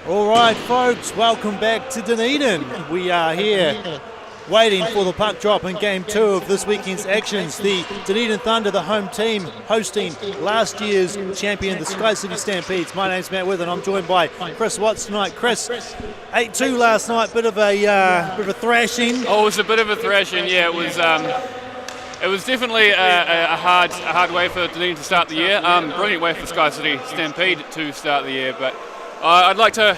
All right, folks, welcome back to Dunedin. We are here waiting for the puck drop in Game 2 of this weekend's actions. The Dunedin Thunder, the home team, hosting last year's champion, the SkyCity Stampedes. My name's Matt Wither, and I'm joined by Chris Watts tonight. Chris, 8-2 last night, bit of a thrashing. Oh, it was a bit of a thrashing, yeah. It was definitely a hard way for Dunedin to start the year. Brilliant way for SkyCity Stampede to start the year, but I'd like to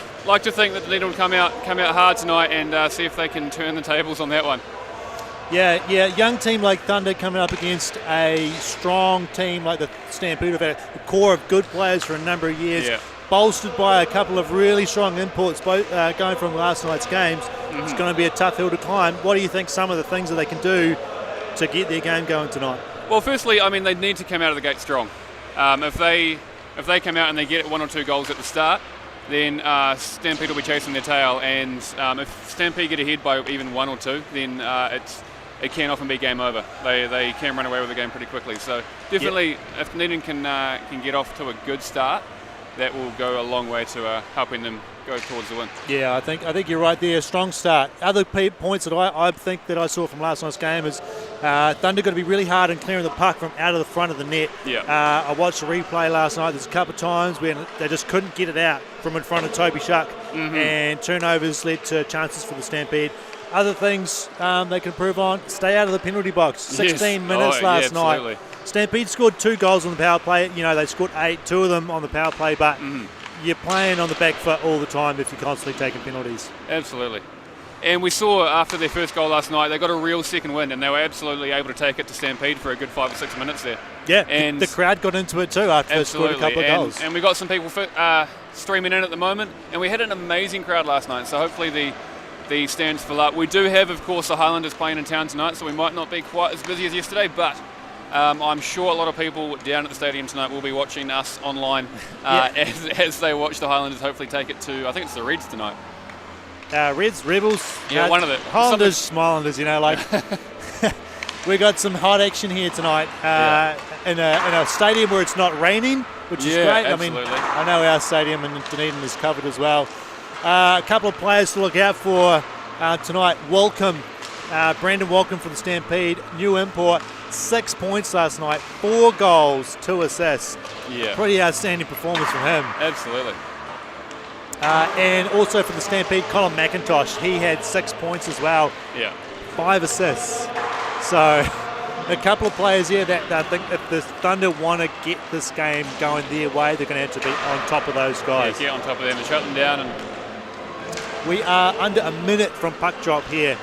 think that Dunedin will come out hard tonight and see if they can turn the tables on that one. Yeah, young team like Thunder coming up against a strong team like the Stampede have had a core of good players for a number of years, bolstered by a couple of really strong imports, both going from last night's games. Mm-hmm. It's going to be a tough hill to climb. What do you think some of the things that they can do to get their game going tonight? Well, firstly, I mean, they need to come out of the gate strong. If they come out and they get 1 or 2 goals at the start, then Stampede will be chasing their tail, and if Stampede get ahead by even 1 or 2, then it can often be game over. They can run away with the game pretty quickly. So definitely, if Dunedin can get off to a good start, that will go a long way to helping them go towards the win. Yeah, I think you're right there. Strong start. Other points that I think that I saw from last night's game is Thunder got to be really hard in clearing the puck from out of the front of the net. Yeah. I watched the replay last night. There's a couple of times when they just couldn't get it out from in front of Toby Shuck, and turnovers led to chances for the Stampede. Other things they can improve on: stay out of the penalty box. 16 minutes last night. Stampede scored 2 goals on the power play. You know, they scored 8, 2 of them on the power play, but you're playing on the back foot all the time if you're constantly taking penalties. Absolutely. And we saw after their first goal last night, they got a real second wind, and they were absolutely able to take it to Stampede for a good 5 or 6 minutes there. Yeah, and the crowd got into it too after they scored a couple of goals. And we got some people streaming in at the moment, and we had an amazing crowd last night, so hopefully the stands fill up. We do have, of course, the Highlanders playing in town tonight, so we might not be quite as busy as yesterday, but I'm sure a lot of people down at the stadium tonight will be watching us online as they watch the Highlanders hopefully take it to, I think it's the Reds tonight. Reds, Rebels. Yeah, one of the Highlanders, Smilanders, you know, like we got some hot action here tonight in a stadium where it's not raining, which is great. Absolutely. I mean, I know our stadium in Dunedin is covered as well. A couple of players to look out for tonight. Brandon Walcombe from the Stampede, new import, 6 points last night, 4 goals, 2 assists. Yeah. Pretty outstanding performance from him. Absolutely. And also for the Stampede, Colin McIntosh, he had 6 points as well. Yeah. 5 assists. So a couple of players here that I think if the Thunder want to get this game going their way, they're going to have to be on top of those guys. Yeah, get on top of them and shut them down. And we are under a minute from puck drop here.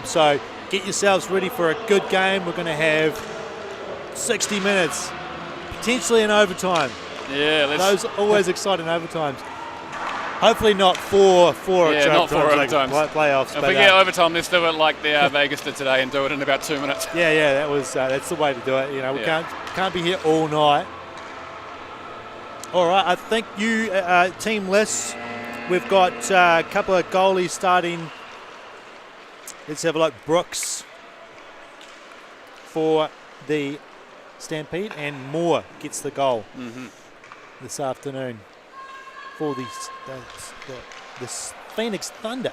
So get yourselves ready for a good game. We're going to have 60 minutes, potentially in overtime. Yeah, those always exciting overtimes. Hopefully not four overtimes playoffs. If we get overtime, let's do it like the Vegas did today and do it in about 2 minutes. Yeah, that's the way to do it. You know, we can't be here all night. All right, I think you team lists. We've got a couple of goalies starting. Let's have a look. Brooks for the Stampede, and Moore gets the goal this afternoon for the Phoenix Thunder.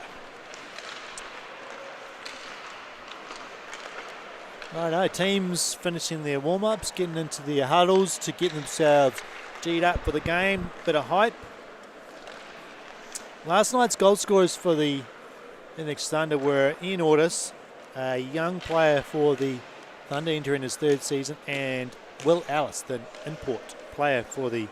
Righto, teams finishing their warm-ups, getting into their huddles to get themselves G'd up for the game. Bit of hype. Last night's goal scorers for the Phoenix Thunder were Ian Ortis, a young player for the Thunder entering his 3rd season, and Will Ellis, the import player for the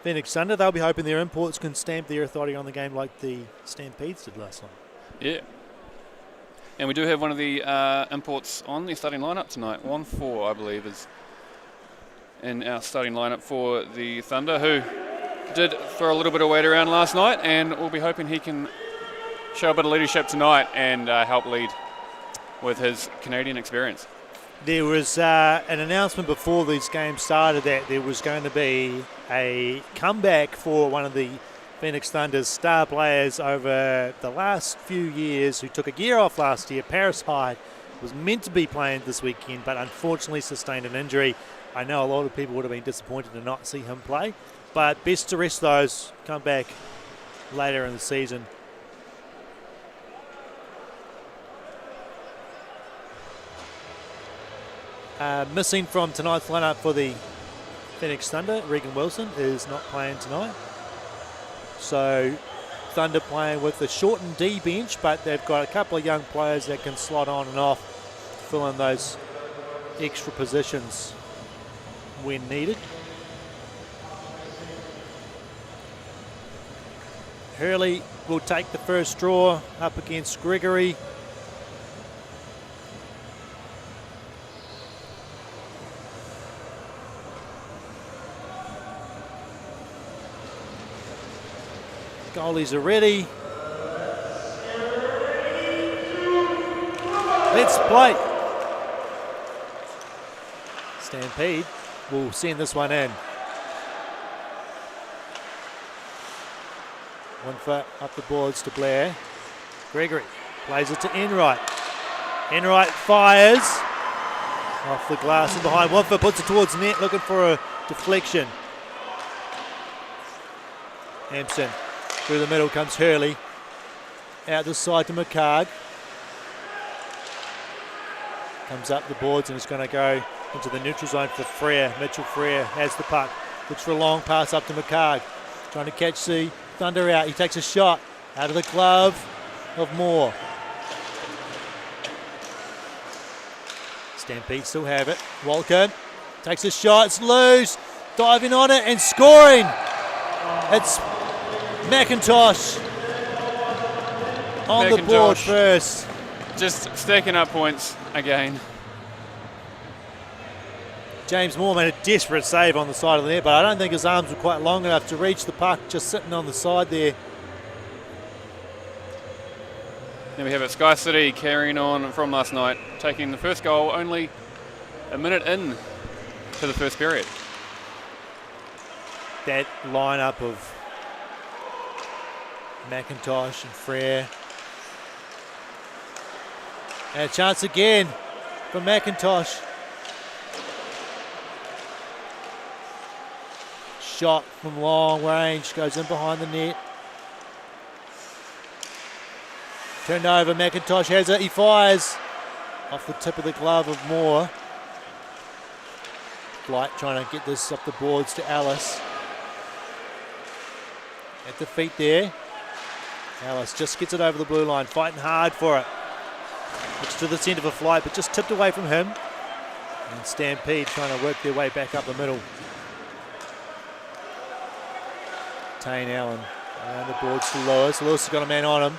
Phoenix Thunder. They'll be hoping their imports can stamp their authority on the game like the Stampedes did last night. Yeah. And we do have one of the imports on the starting lineup tonight. 1-4, I believe, is in our starting lineup for the Thunder, who did throw a little bit of weight around last night, and we'll be hoping he can show a bit of leadership tonight and help lead with his Canadian experience. There was an announcement before these games started that there was going to be a comeback for one of the Phoenix Thunder's star players over the last few years who took a year off last year. Paris Hyde was meant to be playing this weekend, but unfortunately sustained an injury. I know a lot of people would have been disappointed to not see him play, but best to rest those, come back later in the season. Missing from tonight's lineup for the Phoenix Thunder, Regan Wilson is not playing tonight. So Thunder playing with the shortened D bench, but they've got a couple of young players that can slot on and off, fill in those extra positions when needed. Hurley will take the first draw up against Gregory. Goalies are ready. Let's play. Stampede will send this one in. One foot up the boards to Blair. Gregory plays it to Enright. Enright fires off the glass and behind. One foot puts it towards net, looking for a deflection. Hampson through the middle comes Hurley. Out the side to McCarg. Comes up the boards and it's going to go into the neutral zone for Frere. Mitchell Frere has the puck. Looks for a long pass up to McCarg. Trying to catch the Thunder out. He takes a shot out of the glove of Moore. Stampede still have it. Walker takes a shot. It's loose. Diving on it and scoring. It's McIntosh on the board first. Just stacking up points again. James Moore made a desperate save on the side of the net, but I don't think his arms were quite long enough to reach the puck, just sitting on the side there. Then we have it SkyCity carrying on from last night, taking the first goal only a minute in to the first period. That lineup of McIntosh and Frere. And a chance again for McIntosh. Shot from long range, goes in behind the net. Turned over, McIntosh has it, he fires off the tip of the glove of Moore. Flight trying to get this up the boards to Ellis. At the feet there. Ellis just gets it over the blue line, fighting hard for it. Looks to the centre of a Flight, but just tipped away from him. And Stampede trying to work their way back up the middle. Tane Allen around the boards to Lewis. Lewis has got a man on him.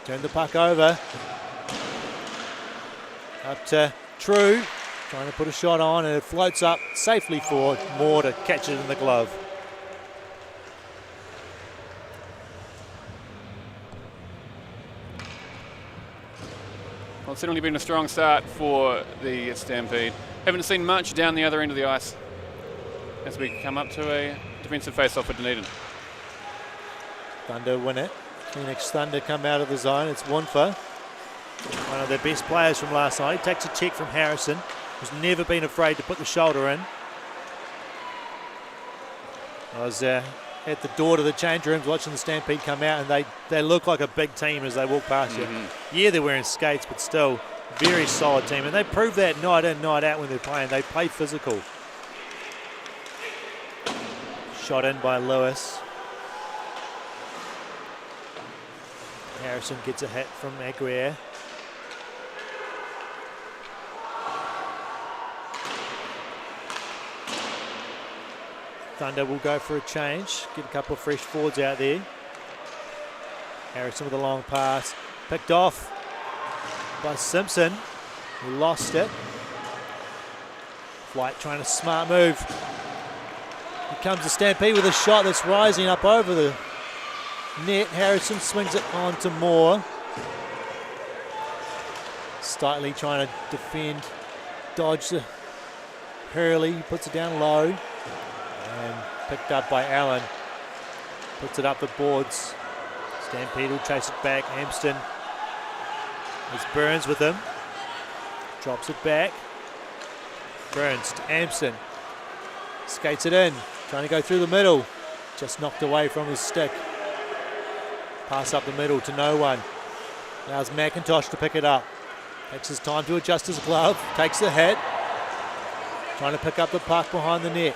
Turn the puck over. Up to True. Trying to put a shot on, and it floats up safely for Moore to catch it in the glove. Well, it's certainly been a strong start for the Stampede. Haven't seen much down the other end of the ice as we come up to a defensive face-off for Dunedin. Thunder win it. Phoenix Thunder come out of the zone. It's Wonfa, one of their best players from last night. He takes a check from Harrison, who's never been afraid to put the shoulder in. I was at the door to the change rooms watching the Stampede come out, and they look like a big team as they walk past you. Yeah, they're wearing skates, but still very solid team. And they prove that night in, night out when they're playing. They play physical. Shot in by Lewis. Harrison gets a hit from Aguirre. Thunder will go for a change. Get a couple of fresh forwards out there. Harrison with a long pass. Picked off by Simpson, who lost it. Flight trying a smart move. Here comes the Stampede with a shot that's rising up over the net. Harrison swings it on to Moore. Slightly trying to defend, dodge the Hurley, puts it down low. And picked up by Allen. Puts it up the boards. Stampede will chase it back. Amston. There's Burns with him. Drops it back. Burns to Amston. Skates it in. Trying to go through the middle. just knocked away from his stick. Pass up the middle to no one. Allows McIntosh to pick it up. Takes his time to adjust his glove. Takes the hit. Trying to pick up the puck behind the net.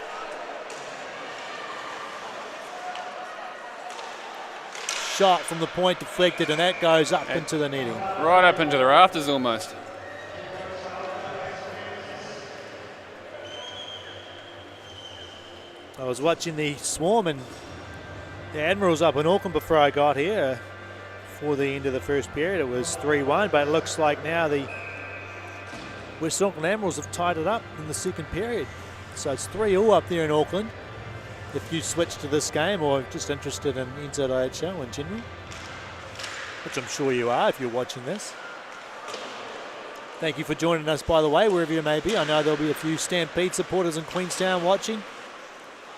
Shot from the point deflected, and that goes up into the netting. Right up into the rafters almost. I was watching the Swarm and the Admirals up in Auckland before I got here. For the end of the first period, it was 3-1, but it looks like now the West Auckland Admirals have tied it up in the second period. So it's 3-all up there in Auckland. If you switch to this game or just interested in NZIHL in general, which I'm sure you are if you're watching this. Thank you for joining us, by the way, wherever you may be. I know there'll be a few Stampede supporters in Queenstown watching.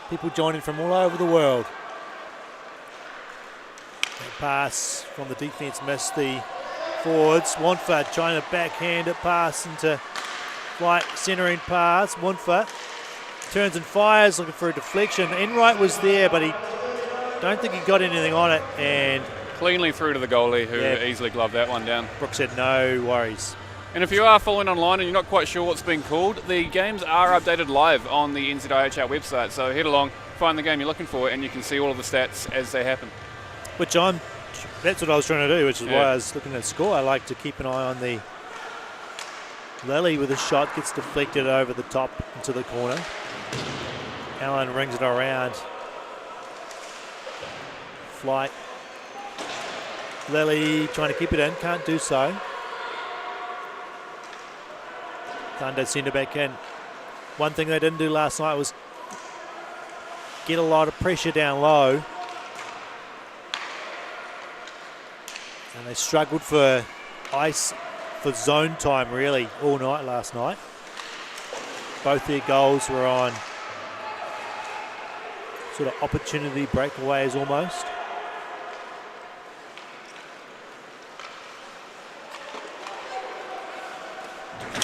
People joining from all over the world. That pass from the defence missed the forwards. Wanford trying to backhand it pass into Flight, centering pass. Wanford turns and fires, looking for a deflection. Enright was there, but don't think he got anything on it. And cleanly through to the goalie, who easily gloved that one down. Brooks said no worries. And if you are following online and you're not quite sure what's being called, the games are updated live on the NZIHL website. So head along, find the game you're looking for, and you can see all of the stats as they happen. That's what I was trying to do, which is why I was looking at the score. I like to keep an eye on the Lily with a shot, gets deflected over the top into the corner. Allen rings it around. Flight. Lily trying to keep it in, can't do so. Thunder send it back in. One thing they didn't do last night was get a lot of pressure down low. And they struggled for ice, for zone time really all night last night. Both their goals were on sort of opportunity breakaways almost.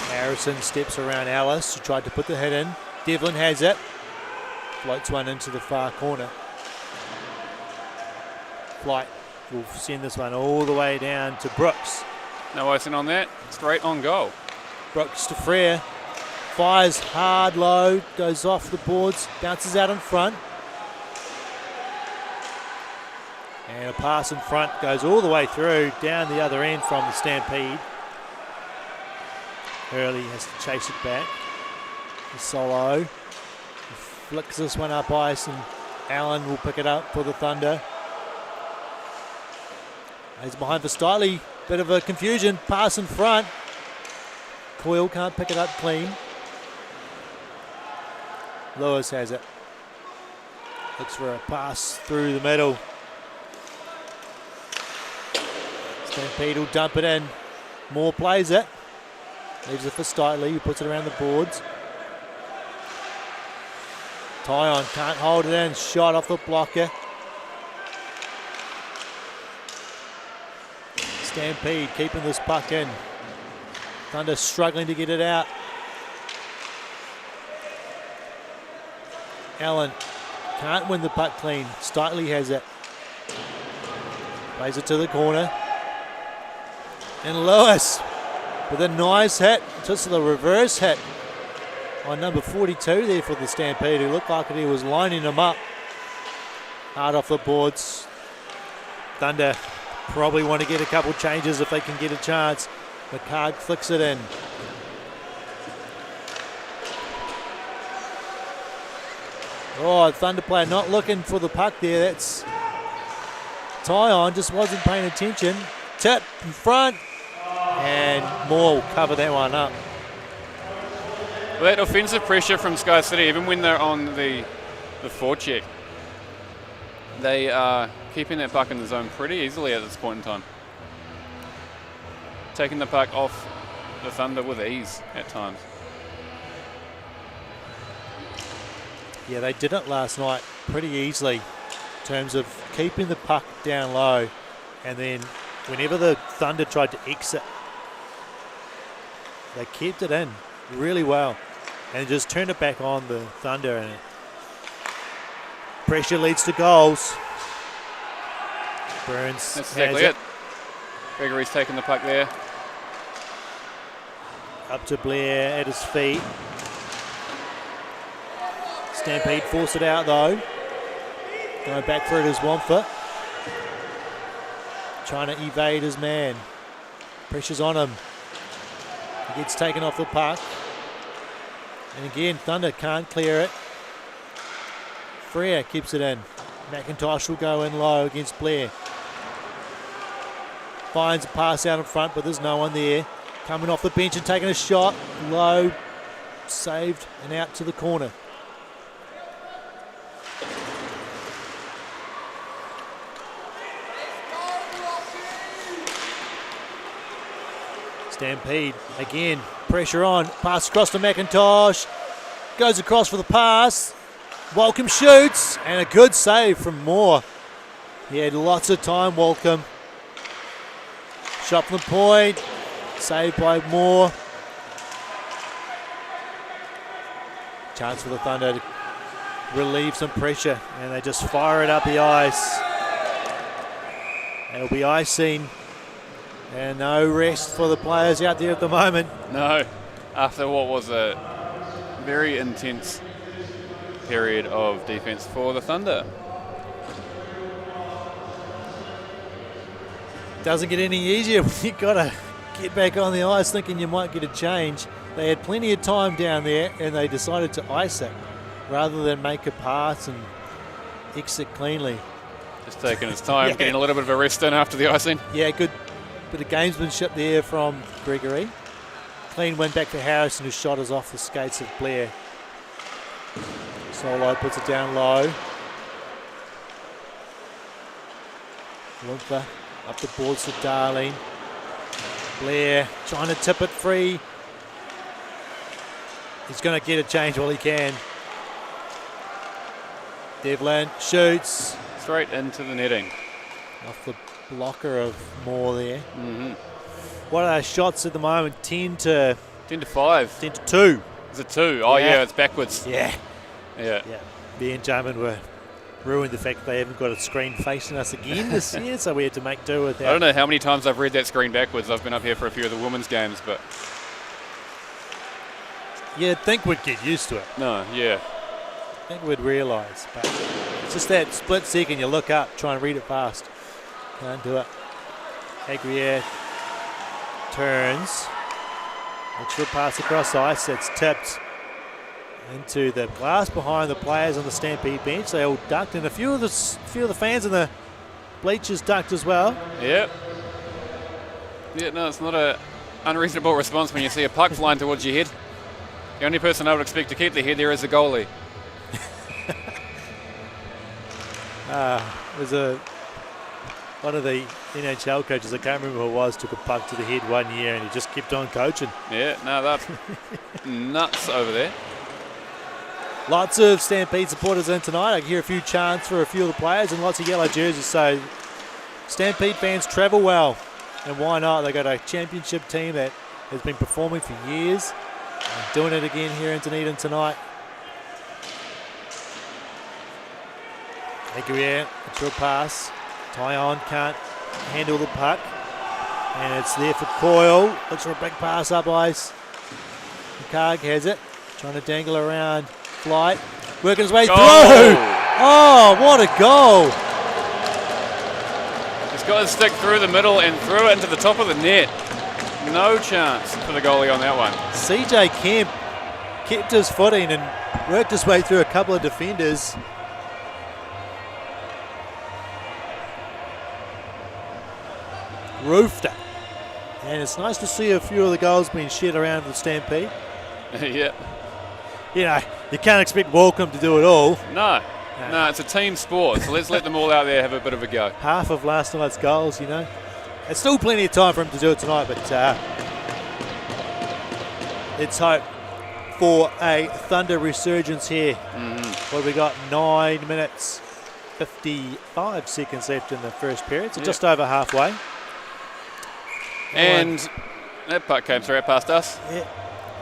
Harrison steps around Alice, who tried to put the hit in. Devlin has it. Floats one into the far corner. Flight will send this one all the way down to Brooks. No icing on that, straight on goal. Brooks to Frere. Fires hard low, goes off the boards, bounces out in front. And a pass in front goes all the way through, down the other end from the Stampede. Hurley has to chase it back. Solo flicks this one up ice, and Allen will pick it up for the Thunder. He's behind for Stiley. Bit of a confusion. Pass in front. Coyle can't pick it up clean. Lewis has it. Looks for a pass through the middle. Stampede will dump it in. Moore plays it. Leaves it for Stiley, who puts it around the boards. Tyon can't hold it in. Shot off the blocker. Stampede keeping this puck in. Thunder struggling to get it out. Allen can't win the puck clean. Stiley has it. Plays it to the corner. And Lewis with a nice hit. Just the reverse hit on number 42 there for the Stampede, who looked like he was lining them up. Hard off the boards. Thunder probably want to get a couple changes if they can get a chance. McCarg flicks it in. Oh, Thunder player not looking for the puck there. That's Tyon, just wasn't paying attention. Tip in front. And Moore will cover that one up. Well, that offensive pressure from SkyCity, even when they're on the forecheck, they are keeping that puck in the zone pretty easily at this point in time. Taking the puck off the Thunder with ease at times. Yeah, they did it last night pretty easily in terms of keeping the puck down low, and then whenever the Thunder tried to exit, they kept it in really well and just turned it back on the Thunder, and Pressure leads to goals. Burns. That's exactly it. Gregory's taking the puck there. Up to Blair at his feet. Stampede force it out though. Going back for it is Wamford. Trying to evade his man. Pressure's on him. He gets taken off the puck. And again, Thunder can't clear it. Freer keeps it in. McIntosh will go in low against Blair. Finds a pass out in front, but there's no one there. Coming off the bench and taking a shot. Low, saved and out to the corner. Stampede again, pressure on, pass across to McIntosh, goes across for the pass, Walcombe shoots, and a good save from Moore. He had lots of time, Walcombe. Shot from the point, saved by Moore. Chance for the Thunder to relieve some pressure, and they just fire it up the ice. It'll be icing. And no rest for the players out there at the moment. No, after what was a very intense period of defence for the Thunder. Doesn't get any easier when you've got to get back on the ice thinking you might get a change. They had plenty of time down there and they decided to ice it rather than make a pass and exit cleanly. Just taking his time, Yeah. getting a little bit of a rest in after the icing. Yeah, good bit of gamesmanship there from Gregory. Clean win back for Harrison, whose shot is off the skates of Blair. Solo puts it down low. Lunther up the boards to Darling. Blair trying to tip it free. He's going to get a change while he can. Devlin shoots. Straight into the netting. Off the blocker of Moore there. Mm-hmm. What are our shots at the moment? 10 to 5. 10 to 2. Is it 2? Oh yeah, it's backwards. Yeah. Yeah. Me and Jarman were ruined the fact that they haven't got a screen facing us again this year, so we had to make do with that. I don't know how many times I've read that screen backwards. I've been up here for a few of the women's games, but You'd think we'd get used to it. no, yeah. I think we'd realise, but it's just that split second you look up, try and read it fast. Can't do it. Agrier turns. Looks for a pass across ice. It's tipped into the glass behind the players on the Stampede bench. They all ducked, and a few of the fans in the bleachers ducked as well. Yep. Yeah, no, it's not a unreasonable response when you see a puck flying towards your head. The only person I would expect to keep their head there is the goalie. There's one of the NHL coaches, I can't remember who it was, took a puck to the head one year and he just kept on coaching. Yeah, no, that's nuts over there. Lots of Stampede supporters in tonight. I can hear a few chants for a few of the players and lots of yellow jerseys. So Stampede fans travel well. And why not? They got a championship team that has been performing for years. And doing it again here in Dunedin tonight. Aguirre, a short pass. Tyon can't handle the puck. And it's there for Coyle. Looks for a big pass up ice. McCarg has it. Trying to dangle around Flight. Working his way through. Oh, what a goal. He's got his stick through the middle and threw it into the top of the net. No chance for the goalie on that one. CJ Kemp kept his footing and worked his way through a couple of defenders. Roofed it. And it's nice to see a few of the goals being shed around the Stampede. Yeah. You know, you can't expect Walcombe to do it all. No, it's a team sport, so let's let them all out there have a bit of a go. Half of last night's goals, you know. There's still plenty of time for him to do it tonight, but let's hope for a Thunder resurgence here. What have we got? 9 minutes, 55 seconds left in the first period, so just over halfway. And that puck came straight past us. Yeah.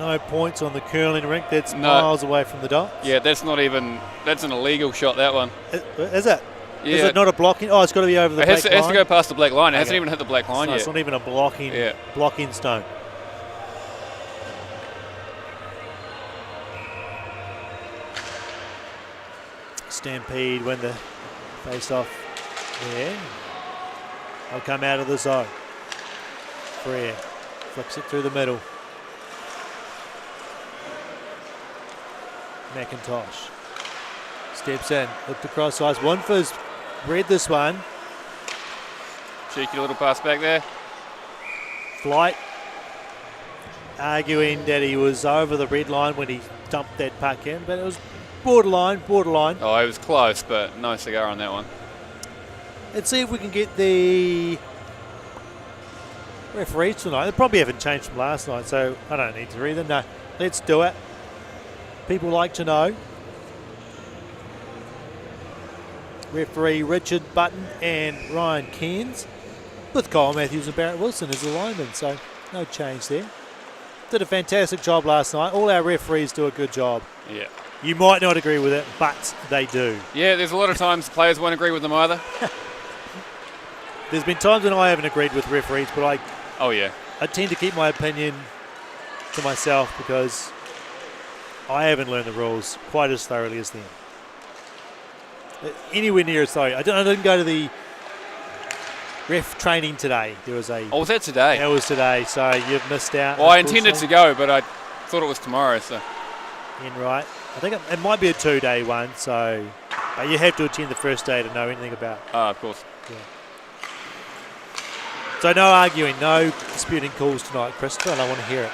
No points on the curling rink. That's No. miles away from the dot. Yeah, that's an illegal shot, that one. Is it? Yeah. Is it not a blocking? Oh, it's got to be over the It black has to line. go past the black line. It hasn't Okay. even hit the black line So yet. it's not even a blocking stone. Stampede win the face-off there. They'll come out of the zone. Frere flicks it through the middle. McIntosh steps in, looked across ice. Winford's read this one. Cheeky little pass back there. Flight arguing that he was over the red line when he dumped that puck in, but it was borderline. Oh, it was close, but no cigar on that one. Let's see if we can get the referees tonight. They probably haven't changed from last night, so I don't need to read them. No, let's do it. People like to know. Referee Richard Button and Ryan Cairns, with Kyle Matthews and Barrett Wilson as the linemen, so no change there. Did a fantastic job last night. All our referees do a good job. Yeah. You might not agree with it, but they do. Yeah, there's a lot of times players won't agree with them either. There's been times when I haven't agreed with referees, but I tend to keep my opinion to myself because I haven't learned the rules quite as thoroughly as them. Anywhere near as thoroughly. I didn't go to the ref training today. There was a. Oh, was that today? That was today, so you've missed out. Well, I intended to go, but I thought it was tomorrow. So. Right. I think it might be a 2-day one, so but you have to attend the first day to know anything about it. Of course. Yeah. So no arguing, no disputing calls tonight, Christopher, and I want to hear it.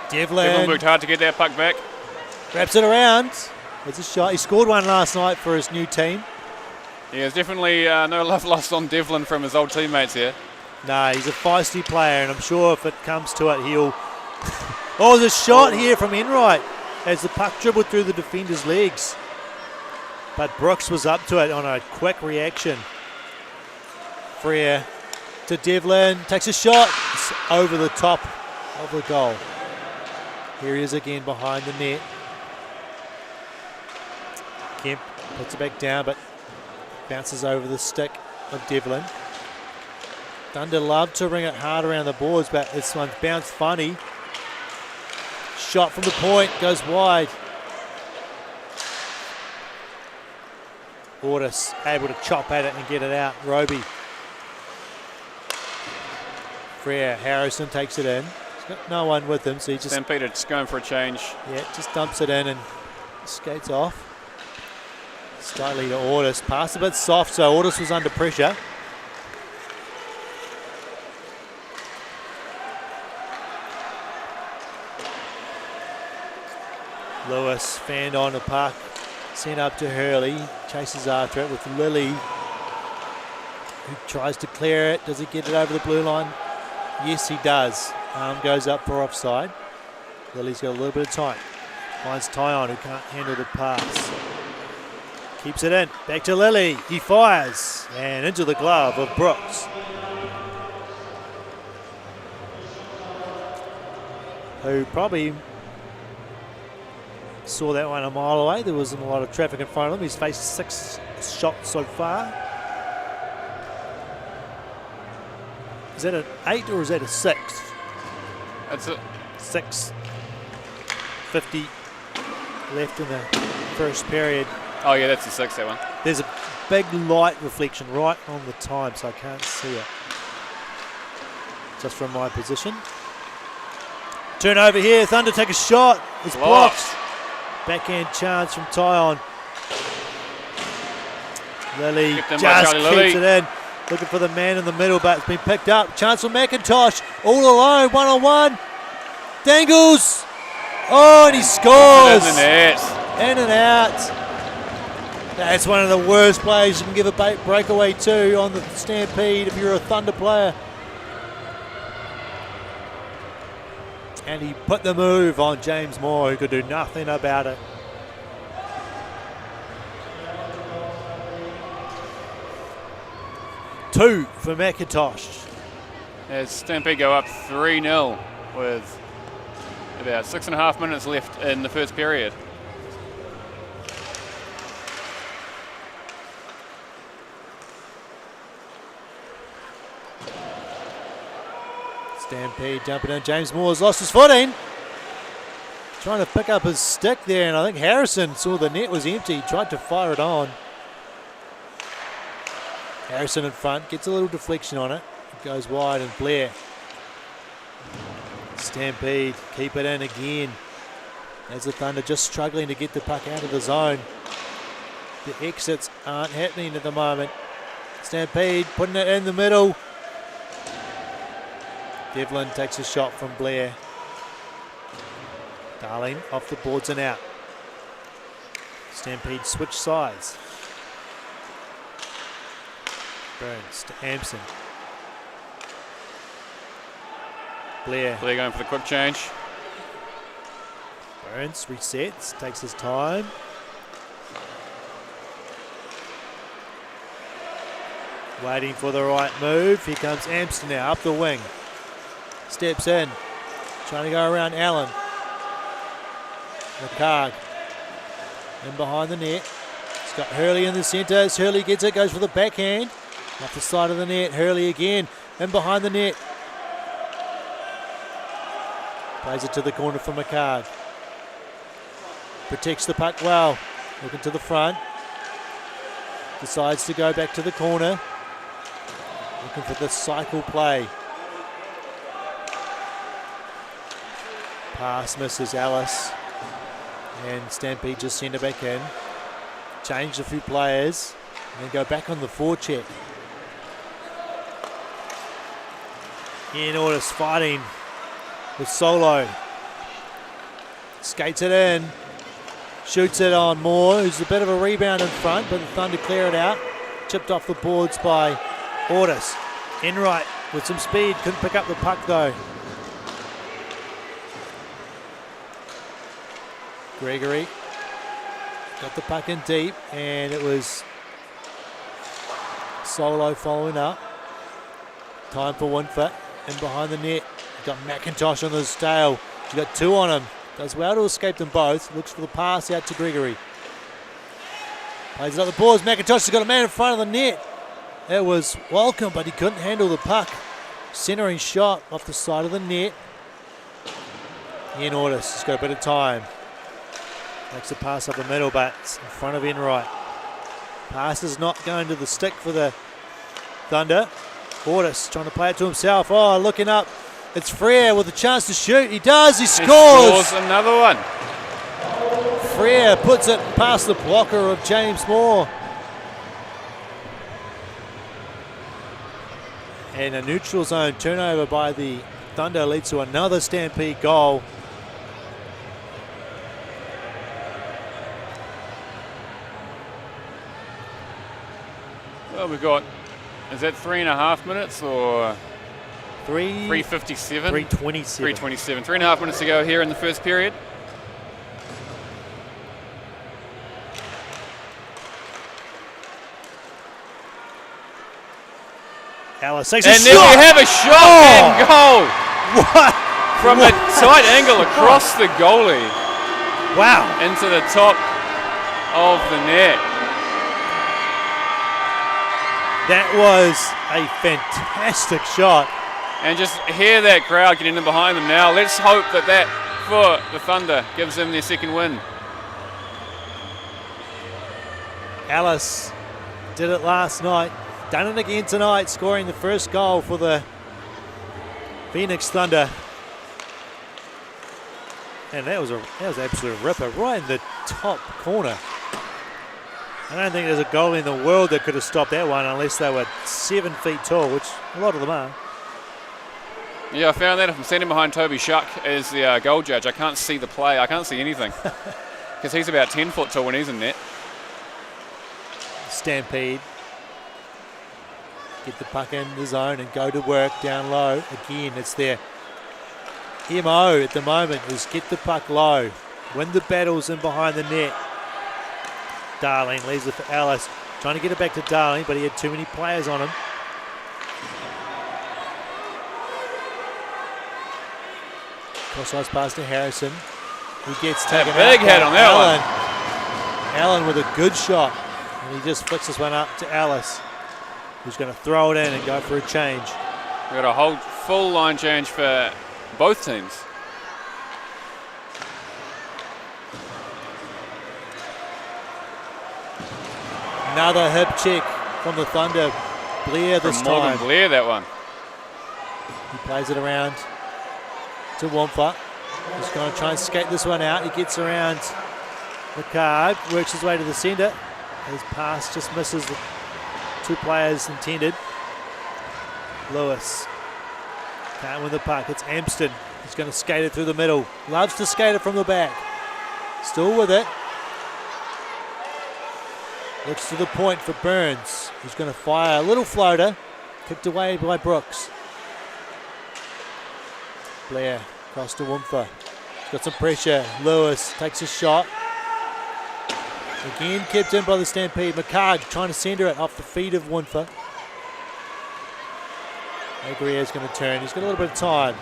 Devlin worked hard to get that puck back. Wraps it around. It's a shot. He scored one last night for his new team. Yeah, there's definitely no love lost on Devlin from his old teammates here. No, he's a feisty player, and I'm sure if it comes to it, he'll... Oh, there's a shot here from Enright as the puck dribbled through the defender's legs. But Brooks was up to it on a quick reaction. Frere to Devlin, takes a shot. It's over the top of the goal. Here he is again behind the net. Kemp puts it back down, but bounces over the stick of Devlin. Thunder love to ring it hard around the boards, but this one's bounced funny. Shot from the point, goes wide. Ortis able to chop at it and get it out. Roby. Frere, Harrison takes it in. He's got no one with him, so he just... Stampede just going for a change. Yeah, just dumps it in and skates off. Slightly to Ortis. Pass a bit soft, so Ortis was under pressure. Lewis fanned on the puck, sent up to Hurley, chases after it with Lilly, who tries to clear it. Does he get it over the blue line? Yes, he does. Arm goes up for offside. Lilly's got a little bit of time. Finds Tyon, who can't handle the pass. Keeps it in. Back to Lilly. He fires. And into the glove of Brooks, who probably saw that one a mile away. There wasn't a lot of traffic in front of him. He's faced 6 shots so far. Is that an 8 or is that a 6? That's it. 6:50 left in the first period. Oh yeah, that's the 6, that one. There's a big light reflection right on the time, so I can't see it. Just from my position. Turnover here. Thunder take a shot. It's blocked. Backhand chance from Tyon. Lilly just keeps it in. Looking for the man in the middle, but it's been picked up. Chance for McIntosh. All alone, one-on-one. Dangles. Oh, and he scores. In the net. In and out. That's one of the worst plays you can give a breakaway to on the Stampede if you're a Thunder player. And he put the move on James Moore, who could do nothing about it. Two for McIntosh. As Stampede go up 3-0. with about 6.5 minutes left in the first period. Stampede jumping in. James Moore's lost his footing. Trying to pick up his stick there, and I think Harrison saw the net was empty, tried to fire it on. Harrison in front, gets a little deflection on it. It goes wide, and Blair. Stampede keep it in again. As the Thunder just struggling to get the puck out of the zone. The exits aren't happening at the moment. Stampede putting it in the middle. Devlin takes a shot from Blair. Darling off the boards and out. Stampede switch sides. Burns to Hampson. Blair Going for the quick change. Burns resets, takes his time. Waiting for the right move. Here comes Hampson now up the wing. Steps in. Trying to go around Allen. McCarg in behind the net. He's got Hurley in the centre. As Hurley gets it, goes for the backhand. Off the side of the net. Hurley again in behind the net. Plays it to the corner for McCarg. Protects the puck well. Looking to the front. Decides to go back to the corner. Looking for the cycle play. Pass misses Alice. And Stampede just send it back in. Changed a few players. And then go back on the forecheck. Ian Ortis fighting with Solo. Skates it in. Shoots it on Moore, who's a bit of a rebound in front, but the Thunder clear it out. Chipped off the boards by Ortis. Enright with some speed. Couldn't pick up the puck though. Gregory got the puck in deep, and it was Solo following up. Time for Winfoot in behind the net. Got McIntosh on his tail. He's got two on him. Does well to escape them both. Looks for the pass out to Gregory. Plays it up the boards. McIntosh has got a man in front of the net. It was welcome, but he couldn't handle the puck. Centering shot off the side of the net. Ian Ortis has got a bit of time. Makes a pass up the middle, but it's in front of Enright. Pass is not going to the stick for the Thunder. Ortis trying to play it to himself. Oh, looking up. It's Frere with a chance to shoot. He does. He scores. Another one. Frere puts it past the blocker of James Moore. And a neutral zone turnover by the Thunder leads to another Stampede goal. Well, we've got, is that 3.5 minutes or 3:57. 3:27. 3.5 minutes to go here in the first period. Alice takes a and shot. then we have a shot and goal. What? From a tight angle across the goalie. Wow. Into the top of the net. That was a fantastic shot. And just hear that crowd getting in behind them now. Let's hope that for the Thunder gives them their second win. Alice did it last night. Done it again tonight, scoring the first goal for the Phoenix Thunder. And that was an absolute ripper right in the top corner. I don't think there's a goalie in the world that could have stopped that one unless they were 7 feet tall, which a lot of them are. Yeah, I found that if I'm standing behind Toby Shuck as the goal judge, I can't see the play. I can't see anything because he's about 10 foot tall when he's in net. Stampede. Get the puck in the zone and go to work down low. Again, it's their MO at the moment is get the puck low. Win the battles in behind the net. Darling leaves it for Alice. Trying to get it back to Darling, but he had too many players on him. Cross-ice pass to Harrison. He gets taken out. Big hit on that one. Allen with a good shot. And he just flicks this one up to Ellis, who's going to throw it in and go for a change. We've got a whole full line change for both teams. Another hip check from the Thunder. Blair this From Morgan time. Blair, that one. He plays it around to Wampa. He's going to try and skate this one out. He gets around McCard, works his way to the centre. His pass just misses the two players intended. Lewis can't win the puck. It's Amston. He's going to skate it through the middle. Loves to skate it from the back. Still with it. Looks to the point for Burns. He's going to fire a little floater. Kicked away by Brooks. Blair across to Wampa. He's got some pressure. Lewis takes a shot. Again kept in by the Stampede. McCard trying to centre it off the feet of Wampa. Agrier's going to turn. He's got a little bit of time.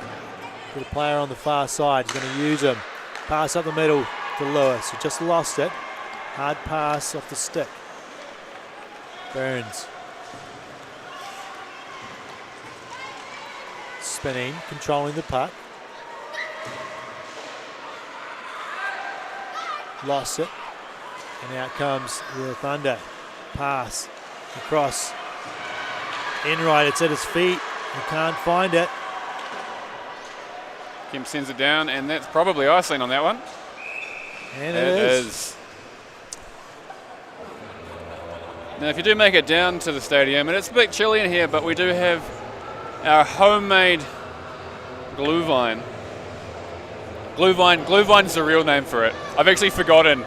Got a player on the far side. He's going to use him. Pass up the middle to Lewis, who just lost it. Hard pass off the stick. Burns. Spinning, controlling the puck. Lost it. And out comes the Thunder. Pass across. Enright, it's at his feet. He can't find it. Kim sends it down, and that's probably icing on that one. And it is. Now, if you do make it down to the stadium, and it's a bit chilly in here, but we do have our homemade Glühwein. Glühwein's the real name for it. I've actually forgotten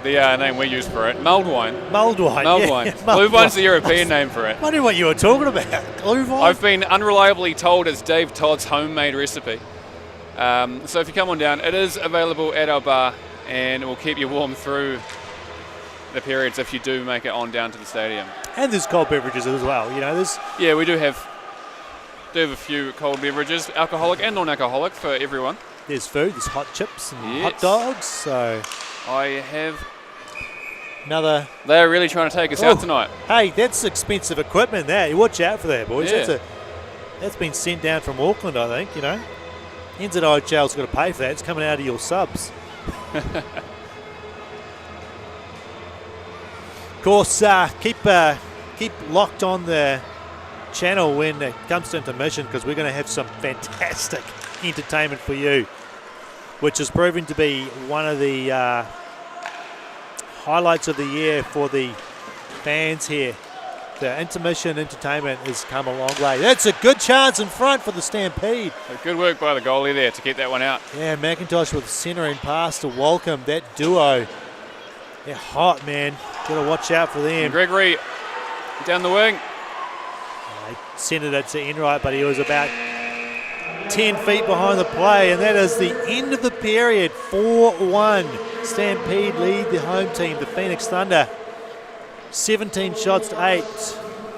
the name we use for it. Mulled wine. Mulled wine. Yeah, Glühwein's the European name for it. I knew what you were talking about. Glühwein? I've been unreliably told it's Dave Todd's homemade recipe. So if you come on down, it is available at our bar, and it will keep you warm through the periods if you do make it on down to the stadium. And there's cold beverages as well. You know, there's. Yeah, we do have a few cold beverages, alcoholic and non-alcoholic for everyone. There's food. There's hot chips and hot dogs. So I have another. They're really trying to take us out tonight. Hey, that's expensive equipment there. You watch out for that, boys. Yeah. That's been sent down from Auckland, I think. You know, NZIHL's got to pay for that. It's coming out of your subs. Of course, keep locked on the channel when it comes to intermission, because we're going to have some fantastic entertainment for you, which is proving to be one of the highlights of the year for the fans here. The intermission entertainment has come a long way. That's a good chance in front for the Stampede. Good work by the goalie there to get that one out. Yeah, McIntosh with the centering pass to Walcombe. That duo, they're hot, man. Got to watch out for them. And Gregory down the wing. They centered it to Enright, but he was about 10 feet behind the play, and that is the end of the period. 4-1. Stampede lead the home team, the Phoenix Thunder. 17 shots to 8.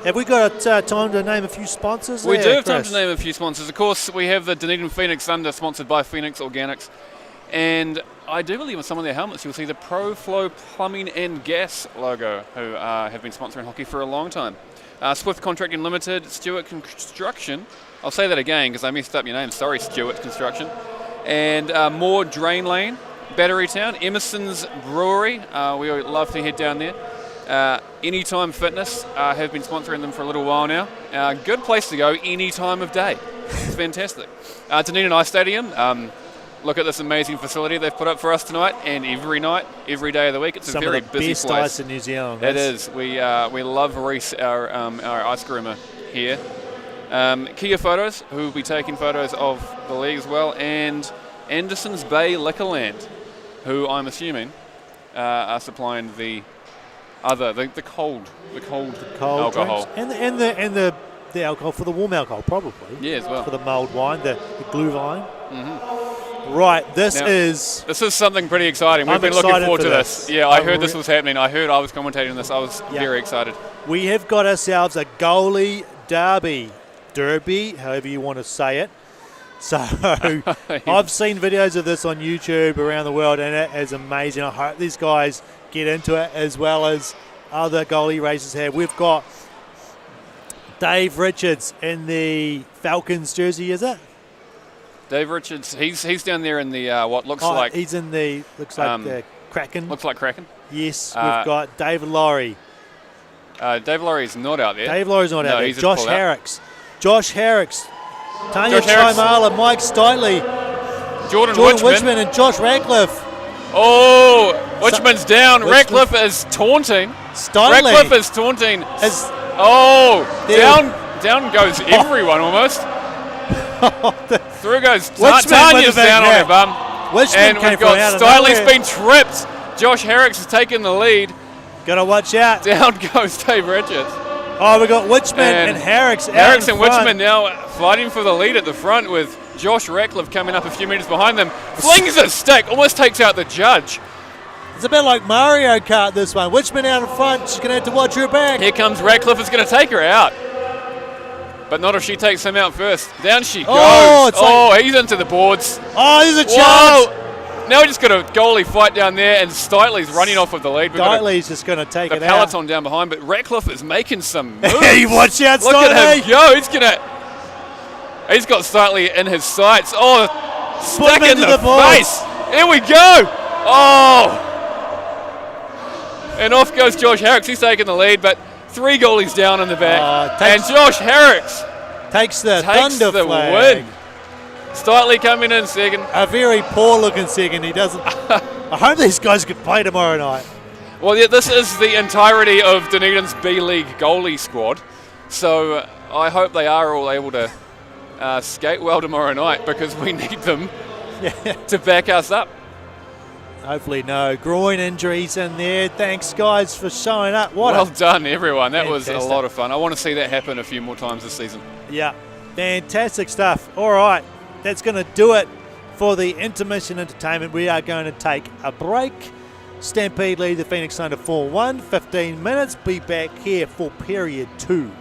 Have we got time to name a few sponsors? We there, do have time Chris? to name a few sponsors. Of course, we have the Dunedin Phoenix Thunder, sponsored by Phoenix Organics. And I do believe on some of their helmets you'll see the ProFlow Plumbing and Gas logo, who have been sponsoring hockey for a long time. Swift Contracting Limited, Stewart Construction. I'll say that again because I messed up your name. Sorry, Stewart Construction. And Moore Drain Lane, Battery Town, Emerson's Brewery. We would love to head down there. Anytime Fitness have been sponsoring them for a little while now. Good place to go any time of day. It's fantastic. Dunedin Ice Stadium. Look at this amazing facility they've put up for us tonight, and every night, every day of the week. It's a very busy place. Some of the best ice in New Zealand. It is. We love Reese, our ice groomer here. Kia Photos, who will be taking photos of the league as well, and Anderson's Bay Liquorland, who I'm assuming are supplying the cold alcohol. Drinks. And the alcohol for the warm alcohol, probably. Yeah, as well. For the mulled wine, the Glühwein. Mm-hmm. Right, this is something pretty exciting. We've been looking forward to this. Yeah, I heard this was happening. I heard I was commentating this. I was very excited. We have got ourselves a goalie derby, however you want to say it. So I've seen videos of this on YouTube around the world, and it is amazing. I hope these guys get into it as well as other goalie races have. We've got Dave Richards in the Falcons jersey, is it? Dave Richards, he's down there in the what looks like... He's in the, the Kraken. Looks like Kraken. Yes, we've got David Laurie. Dave Laurie's not out there. Dave Laurie's not out there. Josh Harricks. Josh Harricks. Tanya Harricks. Chaimala, Mike Steitley. Jordan Witchman and Josh Radcliffe. Oh, Witchman's down. Radcliffe is taunting. Steitley. Radcliffe is taunting. Down goes everyone almost. Through goes Tanya's down on her bum. And we've got Steitley's been tripped. Josh Harricks has taken the lead. Gotta watch out. Down goes Dave Richards. Oh, we've got Witchman and Harricks out Harricks in and front. Witchman now fighting for the lead at the front with Josh Radcliffe coming up a few metres behind them. Flings a stick, almost takes out the judge. It's a bit like Mario Kart, this one. Witchman out in front. She's going to have to watch her back. Here comes Radcliffe. Is going to take her out. But not if she takes him out first. Down she goes. He's into the boards. Oh, there's a chance. Now we just got a goalie fight down there, and Steitley's running off with the lead. Steitley's just going to take it out. The peloton down behind, but Radcliffe is making some moves. Hey, watch out, Look at him go. He's got Steitley in his sights. Oh, stuck in the face. Here we go. Oh. And off goes Josh Harricks. He's taking the lead, but 3 goalies down in the back. And Josh Harricks takes the thunder flag. Win. Steitley coming in second. A very poor-looking second. He doesn't. I hope these guys could play tomorrow night. Well, yeah, this is the entirety of Dunedin's B-League goalie squad. So I hope they are all able to skate well tomorrow night, because we need them to back us up. Hopefully no groin injuries in there. Thanks, guys, for showing up. Well done, everyone. That was a lot of fun. I want to see that happen a few more times this season. Yeah, fantastic stuff. All right, that's going to do it for the Intermission Entertainment. We are going to take a break. Stampede lead the Phoenix Thunder 4-1. 15 minutes. Be back here for period 2.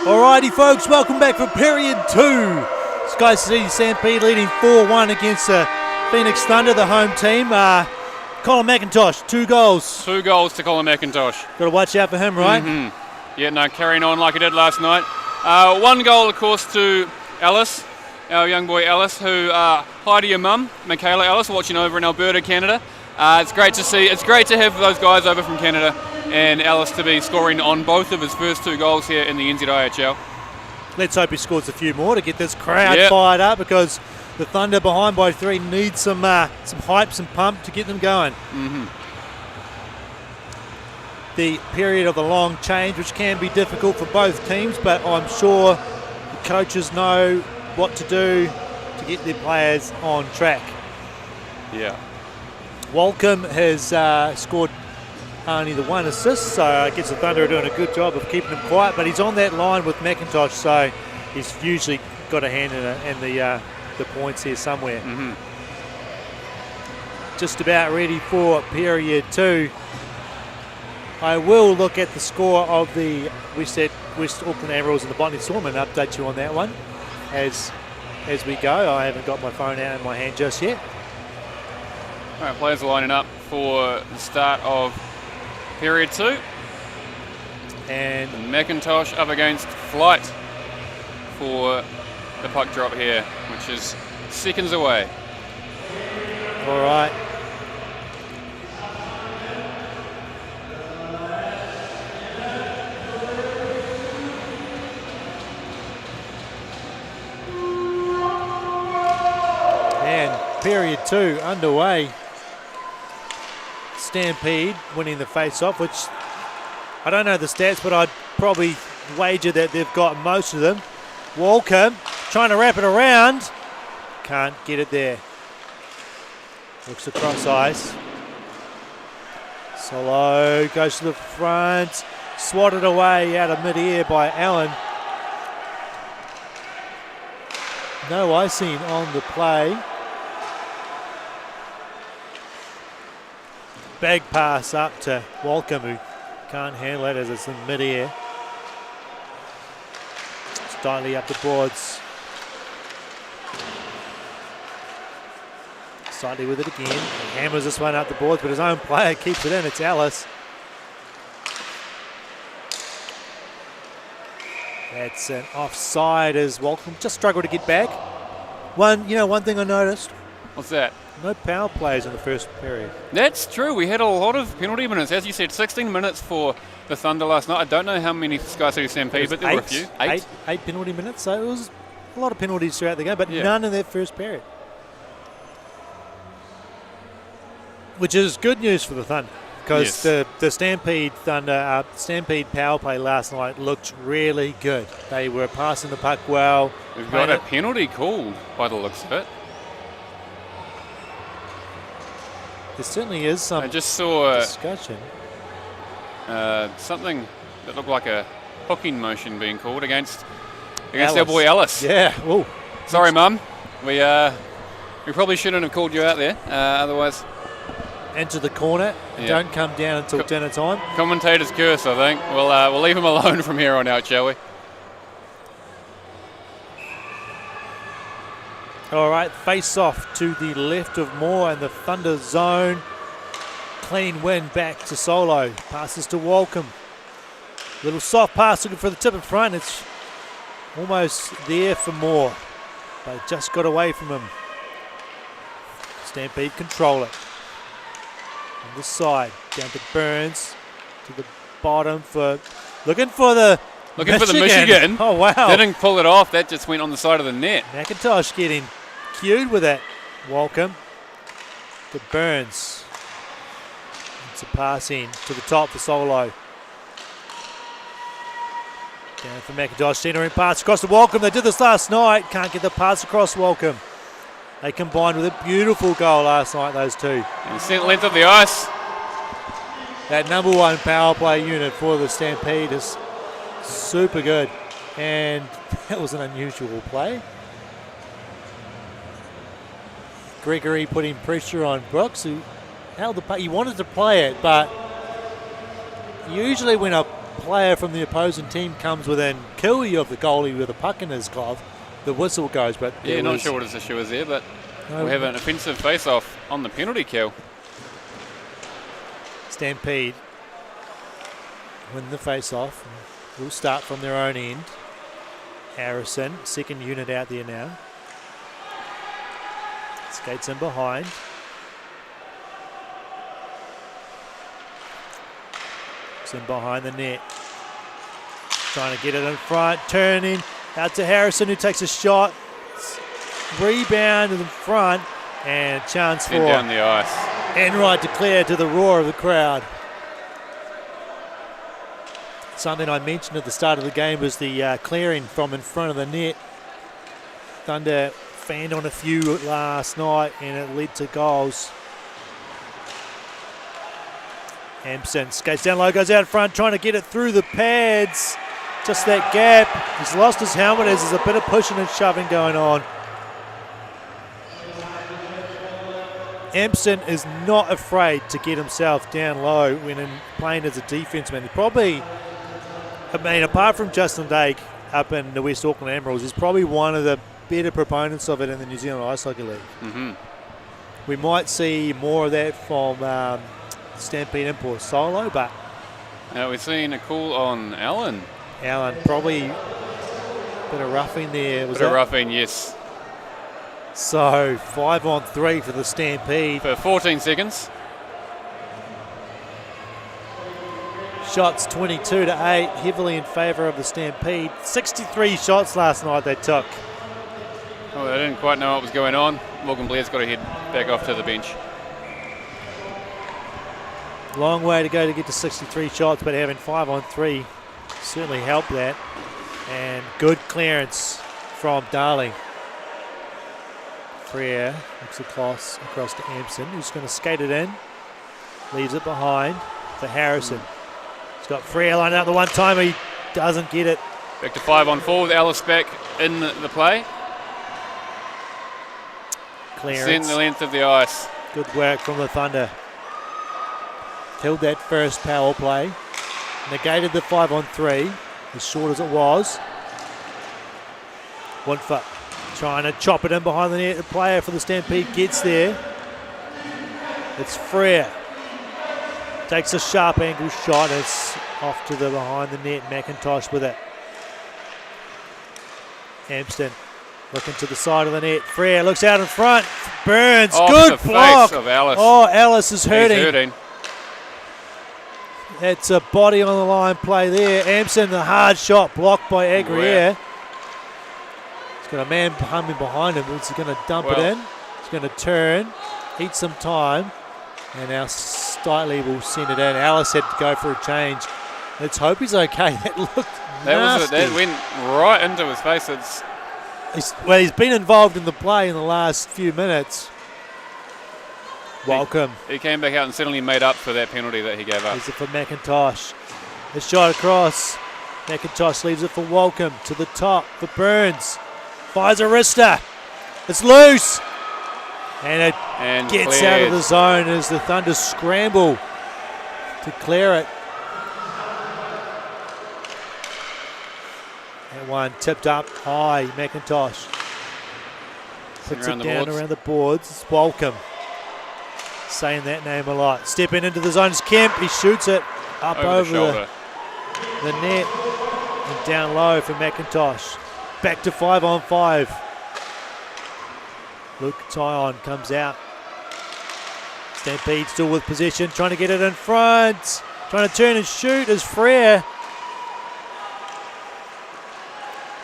Alrighty, folks, welcome back for period 2. SkyCity Stampede leading 4-1 against the Phoenix Thunder, the home team. Colin McIntosh, 2 goals. 2 goals to Colin McIntosh. Got to watch out for him, right? Mm-hmm. Yeah, no, carrying on like he did last night. 1 goal, of course, to Alice, our young boy Alice, who, hi to your mum, Michaela Alice, watching over in Alberta, Canada. It's great to see. It's great to have those guys over from Canada and Alice to be scoring on both of his first 2 goals here in the NZIHL. Let's hope he scores a few more to get this crowd fired up, because the Thunder behind by 3 need some hype, some pump to get them going. The period of the long change, which can be difficult for both teams, but I'm sure the coaches know what to do to get their players on track. Yeah. Walcombe has scored only the 1 assist, so I guess the Thunder are doing a good job of keeping him quiet, but he's on that line with McIntosh, so he's usually got a hand in the points here somewhere. Just about ready for period 2. I will look at the score of the West Auckland Admirals and the Botany Storm and update you on that one as we go. I haven't got my phone out in my hand just yet. All right, players are lining up for the start of period 2. And McIntosh up against Flight for the puck drop here, which is seconds away. All right. And period 2 underway. Stampede winning the face-off, which I don't know the stats, but I'd probably wager that they've got most of them. Walcombe trying to wrap it around. Can't get it there. Looks across ice. Solo goes to the front. Swatted away out of mid-air by Allen. No icing on the play. Big pass up to Walcombe, who can't handle it as it's in mid-air. Slightly up the boards. Slightly with it again. Hammers this one up the boards, but his own player keeps it in. It's Alice. That's an offside as Walcombe just struggled to get back. One thing I noticed. What's that? No power plays in the first period. That's true. We had a lot of penalty minutes. As you said, 16 minutes for the Thunder last night. I don't know how many SkyCity Stampede, but there were a few. Eight penalty minutes, so it was a lot of penalties throughout the game, but none in that first period. Which is good news for the Thunder, because the Stampede Thunder Stampede power play last night looked really good. They were passing the puck well. We've got a penalty called by the looks of it. There certainly is some I just saw discussion. Something that looked like a hooking motion being called against our boy Alice. Yeah. Ooh. Sorry, Mum. We probably shouldn't have called you out there. Otherwise, into the corner. Don't come down until dinner time. Commentator's curse, I think. We'll leave him alone from here on out, shall we? All right, face off to the left of Moore and the Thunder zone. Clean win back to Solo. Passes to Walcombe. Little soft pass looking for the tip in front. It's almost there for Moore, but it just got away from him. Stampede control it. On the side, down to Burns, to the bottom for looking for the Michigan. Oh wow! Didn't pull it off. That just went on the side of the net. McIntosh getting cued with that. Walcombe to Burns. It's a pass in to the top for Solo. Down for McIntosh, centering pass across to Walcombe. They did this last night. Can't get the pass across Walcombe. They combined with a beautiful goal last night, those two. And sent length of the ice. That number 1 power play unit for the Stampede is super good. And that was an unusual play. Gregory putting pressure on Brooks, who held the puck. He wanted to play it, but usually when a player from the opposing team comes within killy of the goalie with a puck in his glove, the whistle goes. But yeah, not sure what his issue is there, but we have an offensive face-off on the penalty kill. Stampede win the face-off. We'll start from their own end. Harrison, second unit out there now. Skates in behind. It's in behind the net. Trying to get it in front, turning out to Harrison, who takes a shot. Rebound in front, and a chance for down the ice. Enright declared to the roar of the crowd. Something I mentioned at the start of the game was the clearing from in front of the net. Thunder fanned on a few last night, and it led to goals. Hampson skates down low, goes out front, trying to get it through the pads. Just that gap. He's lost his helmet as there's a bit of pushing and shoving going on. Hampson is not afraid to get himself down low when playing as a defenseman. He probably, apart from Justin Dake up in the West Auckland Emeralds, he's probably one of the better proponents of it in the New Zealand Ice Hockey League. Mm-hmm. We might see more of that from Stampede Import Solo, but We're seeing a call on Allen. Allen probably a bit of roughing there. Bit of roughing, yes. So 5-on-3 for the Stampede. For 14 seconds. Shots 22-8, heavily in favour of the Stampede. 63 shots last night they took. Oh, they didn't quite know what was going on. Morgan Blair's got to head back off to the bench. Long way to go to get to 63 shots, but having 5-on-3 certainly helped that. And good clearance from Darling. Frere looks across to Hampson, who's going to skate it in. Leaves it behind for Harrison. He's got Frere lined up the one time, he doesn't get it. Back to 5-on-4 with Alice back in the play. Clearance. Sent the length of the ice. Good work from the Thunder. Killed that first power play. Negated the 5-on-3, as short as it was. Winfoot trying to chop it in behind the net. The player for the Stampede gets there. It's Frere. Takes a sharp angle shot. It's off to the behind the net. McIntosh with it. Hampson looking to the side of the net. Frere looks out in front. Burns. Off good the block. Face of Alice. Oh, Alice is hurting. He's hurting. It's a body on the line play there. Hampson, the hard shot blocked by Agrier. Wow. He's got a man coming behind him. He's going to dump it in. He's going to turn, eat some time, and now Stitley will send it in. Alice had to go for a change. Let's hope he's okay. That looked nasty. That went right into his face. He's been involved in the play in the last few minutes. Welcome. He came back out and suddenly made up for that penalty that he gave up. Is it for McIntosh? The shot across. McIntosh leaves it for Welcome to the top for Burns. Fires a wrister. It's loose. And it gets cleared. out of the zone as the Thunder scramble to clear it. That one tipped up high. McIntosh puts it down around the boards. It's Welcome. Saying that name a lot. Stepping into the zone is Kemp. He shoots it up over the net and down low for McIntosh. Back to 5-on-5. Luke Tyon comes out. Stampede still with possession, trying to get it in front. Trying to turn and shoot is Frere.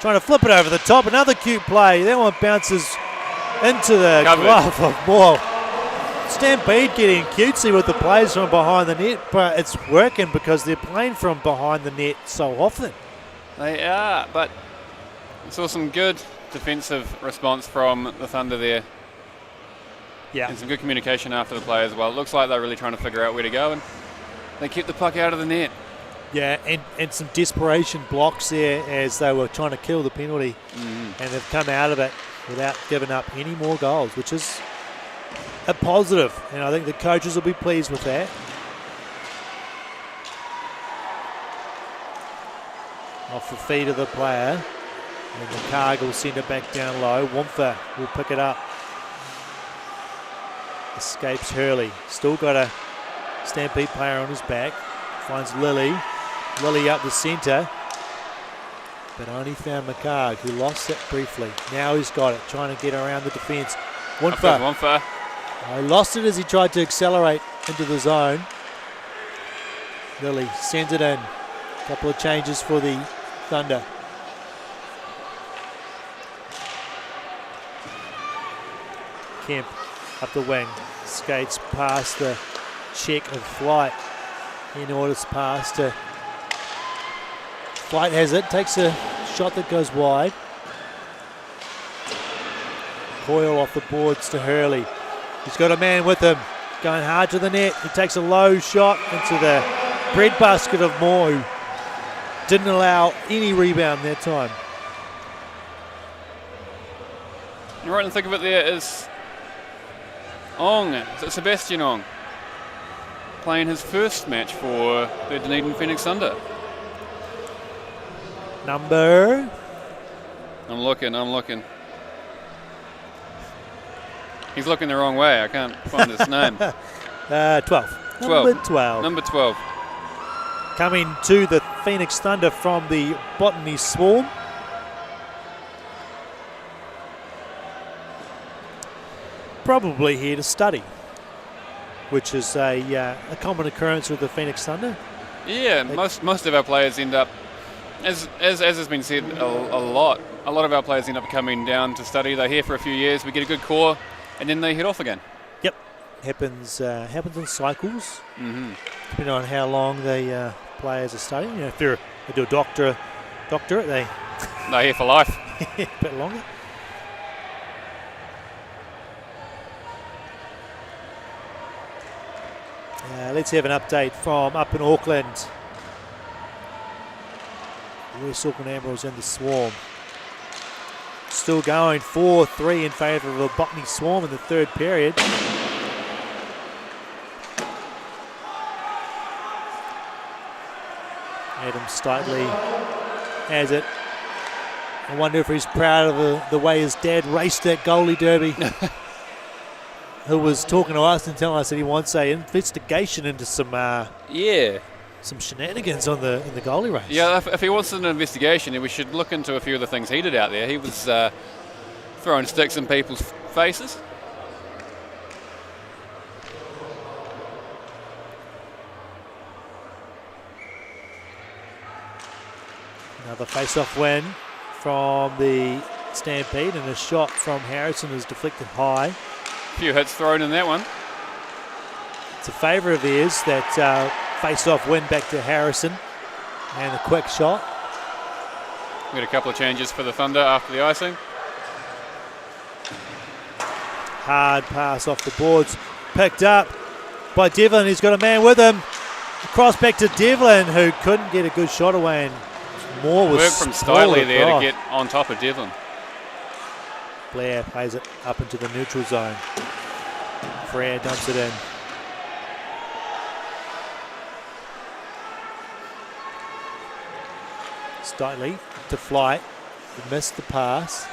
Trying to flip it over the top. Another cute play. That one bounces into the glove of Moore. Stampede getting cutesy with the plays from behind the net, but it's working because they're playing from behind the net so often. They are, but I saw some good defensive response from the Thunder there. Yeah. And some good communication after the play as well. It looks like they're really trying to figure out where to go, and they kept the puck out of the net. Yeah, and some desperation blocks there as they were trying to kill the penalty, and they've come out of it without giving up any more goals, which is a positive, and I think the coaches will be pleased with that. off the feet of the player. And McCarg will send it back down low. Wamfa will pick it up. Escapes Hurley. Still got a Stampede player on his back. Finds Lilly. Lilly up the centre. But only found McCarg, who lost it briefly. Now he's got it, trying to get around the defence. Wamfa. He lost it as he tried to accelerate into the zone. Lilly sends it in. A couple of changes for the Thunder. Kemp up the wing, skates past the check of Flight. In order to pass to Flight, has it, takes a shot that goes wide. Coyle off the boards to Hurley. He's got a man with him, going hard to the net. He takes a low shot into the breadbasket of Moore, who didn't allow any rebound that time. You're right to think of it there is Ong, Sebastian Ong, playing his first match for the Dunedin Phoenix Thunder. Number? I'm looking. He's looking the wrong way. I can't find his name. 12. Number 12. Coming to the Phoenix Thunder from the Botany Swarm. Probably here to study, which is a common occurrence with the Phoenix Thunder. Yeah, most of our players end up, as has been said a lot of our players end up coming down to study. They're here for a few years, we get a good core, and then they head off again. Yep, happens in cycles, depending on how long the players are studying. You know, if they do a doctorate, they're here for life. A bit longer. Let's have an update from up in Auckland. West Auckland Admirals in the Swarm. Still going 4-3 in favour of the Botany Swarm in the third period. Adam Steitley has it. I wonder if he's proud of the way his dad raced that goalie derby. Who was talking to us and telling us that he wants an investigation into some shenanigans in the goalie race. Yeah, if he wants an investigation, we should look into a few of the things he did out there. He was throwing sticks in people's faces. Another face-off win from the Stampede, and a shot from Harrison is deflected high. A few hits thrown in that one. It's a favourite of theirs, that face-off win back to Harrison, and a quick shot. We had a couple of changes for the Thunder after the icing. Hard pass off the boards, picked up by Devlin. He's got a man with him. Cross back to Devlin, who couldn't get a good shot away, and Moore was work from Styley there to get on top of Devlin. Blair plays it up into the neutral zone. Frere dumps it in. Steitley to Flight. He missed the pass.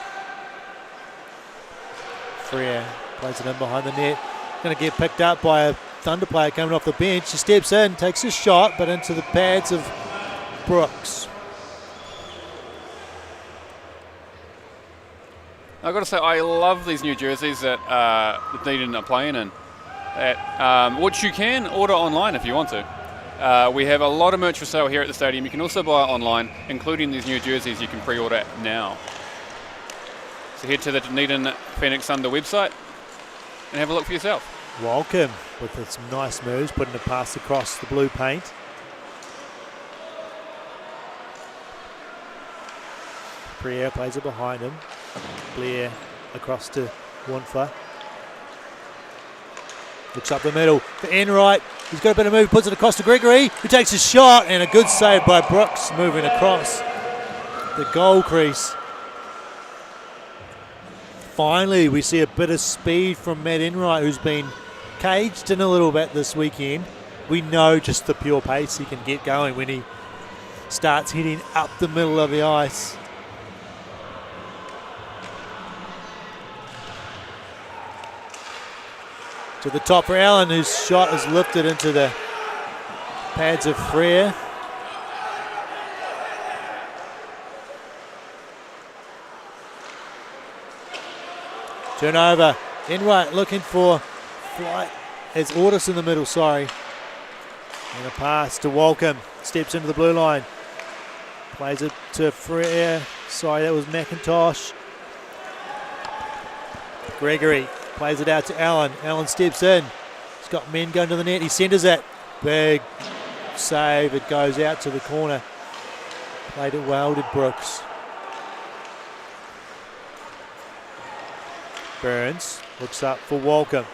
Frere plays it in behind the net. Going to get picked up by a Thunder player coming off the bench. He steps in, takes a shot, but into the pads of Brooks. I've got to say, I love these new jerseys that Dunedin are playing in, which you can order online if you want to. We have a lot of merch for sale here at the stadium. You can also buy it online, including these new jerseys you can pre-order now. So head to the Dunedin Phoenix Thunder website and have a look for yourself. Welcome with some nice moves, putting a pass across the blue paint. Priere plays it behind him. Blair across to Wonfa. Looks up the middle for Enright. He's got a bit of move, puts it across to Gregory, who takes a shot, and a good save by Brooks moving across the goal crease. Finally, we see a bit of speed from Matt Enright, who's been caged in a little bit this weekend. We know just the pure pace he can get going when he starts hitting up the middle of the ice. To the top for Allen, whose shot is lifted into the pads of Frere. Turnover. Enright looking for flight. It's Ordis in the middle, sorry. And a pass to Walcombe. Steps into the blue line. Plays it to Frere. Sorry, that was McIntosh. Gregory plays it out to Allen. Allen steps in. He's got men going to the net. He centres it. Big save. It goes out to the corner. Played it well, did Brooks. Burns looks up for Walcombe.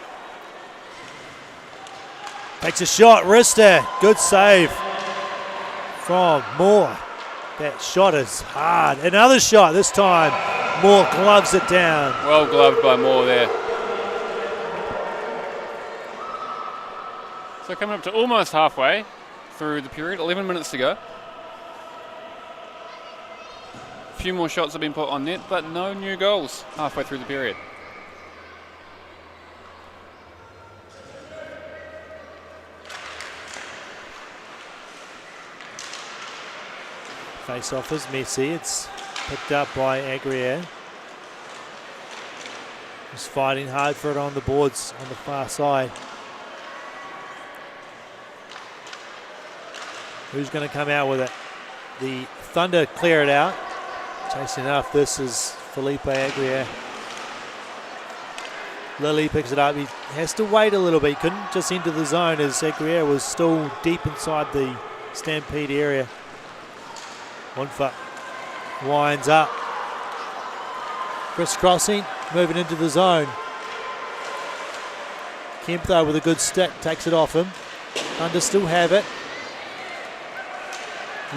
Takes a shot, wrister. Good save from Moore. That shot is hard. Another shot, this time Moore gloves it down. Well gloved by Moore there. So coming up to almost halfway through the period, 11 minutes to go. A few more shots have been put on net, but no new goals halfway through the period. Face-off is messy. It's picked up by Agrier. He's fighting hard for it on the boards on the far side. Who's going to come out with it? The Thunder clear it out. Chasing up, this is Felipe Agrier. Lilly picks it up. He has to wait a little bit. He couldn't just enter the zone as Agrier was still deep inside the Stampede area. One foot winds up. Crisscrossing, moving into the zone. Kemp though with a good stick takes it off him. Thunder still have it.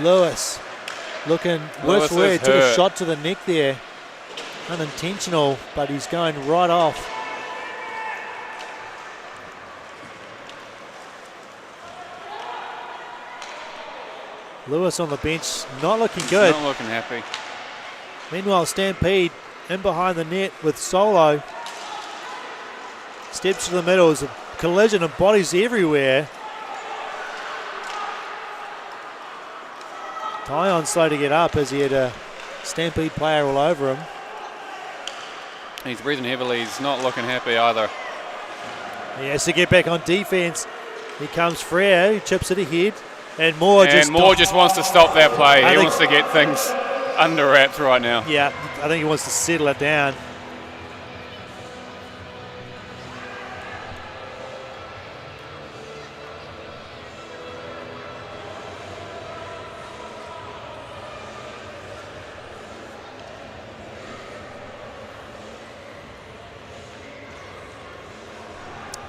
Lewis looking worse for it. Took a shot to the neck there. Unintentional, but he's going right off. Lewis on the bench, not looking good. Not looking happy. Meanwhile, Stampede in behind the net with Solo. Steps to the middle, there's a collision of bodies everywhere. Tyon slow to get up as he had a Stampede player all over him. He's breathing heavily, he's not looking happy either. He has to get back on defense. Here comes Frere, he chips it ahead. And Moore just wants to stop that play. He wants to get things under wraps right now. Yeah, I think he wants to settle it down.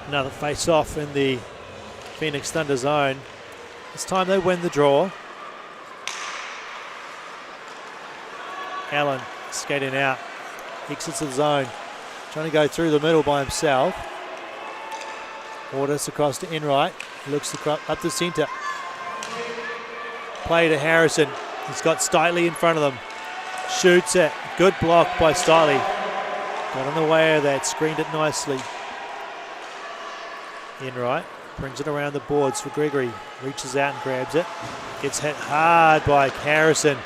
Another face-off in the Phoenix Thunder zone. This time they win the draw. Allen skating out, exits the zone, trying to go through the middle by himself. Orders across to Enright, looks up the centre. Play to Harrison, he's got Steitley in front of them. Shoots it, good block by Steitley. Got in the way of that, screened it nicely. Enright brings it around the boards for Gregory. Reaches out and grabs it. Gets hit hard by Harrison.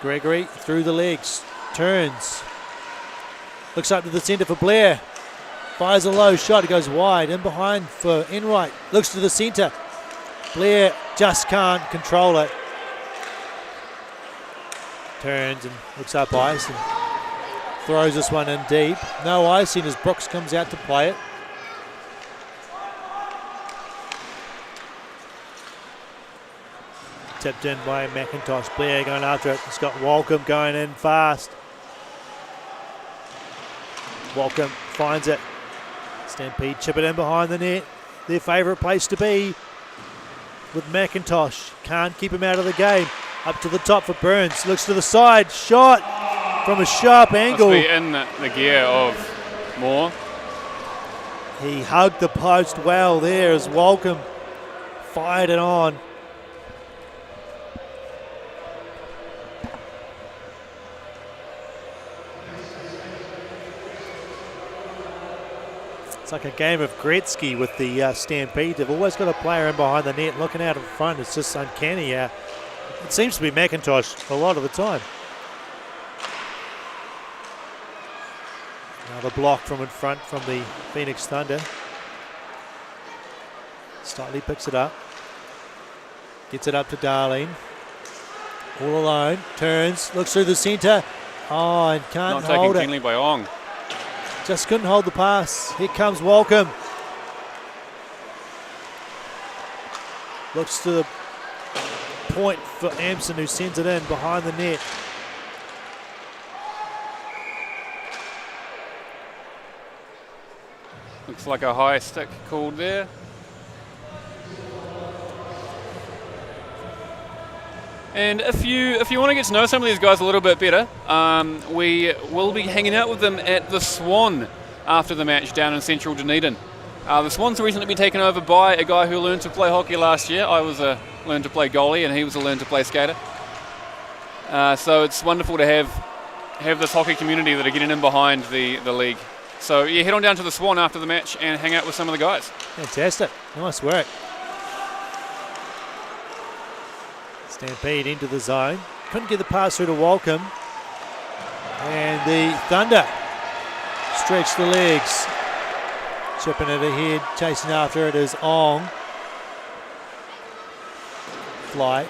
Gregory through the legs. Turns. Looks up to the centre for Blair. Fires a low shot. It goes wide. In behind for Enright. Looks to the centre. Blair just can't control it. Turns and looks up ice and throws this one in deep. No icing as Brooks comes out to play it. Tipped in by McIntosh. Blair going after it. It's got Walcombe going in fast. Walcombe finds it. Stampede chip it in behind the net. Their favourite place to be with McIntosh. Can't keep him out of the game. Up to the top for Burns. Looks to the side. Shot from a sharp angle. Must be in the gear of Moore. He hugged the post well there as Walcombe fired it on. It's like a game of Gretzky with the Stampede. They've always got a player in behind the net looking out in front. It's just uncanny. It seems to be McIntosh a lot of the time. Another block from in front from the Phoenix Thunder. Slightly picks it up. Gets it up to Darlene. All alone. Turns. Looks through the centre. Oh, and can't Not taken hold it. cleanly by Ong. Just couldn't hold the pass. Here comes Walcombe. Looks to the point for Amson, who sends it in behind the net. Looks like a high stick called there. And if you want to get to know some of these guys a little bit better, we will be hanging out with them at the Swan after the match down in central Dunedin. The Swan's recently been taken over by a guy who learned to play hockey last year. I was learned to play goalie, and he was a learned to play skater. So it's wonderful to have this hockey community that are getting in behind the league. So yeah, head on down to the Swan after the match and hang out with some of the guys. Fantastic. Nice work. Stampede into the zone. Couldn't get the pass through to Walcombe. And the Thunder stretch the legs. Chipping it ahead. Chasing after it is Ong. Flight.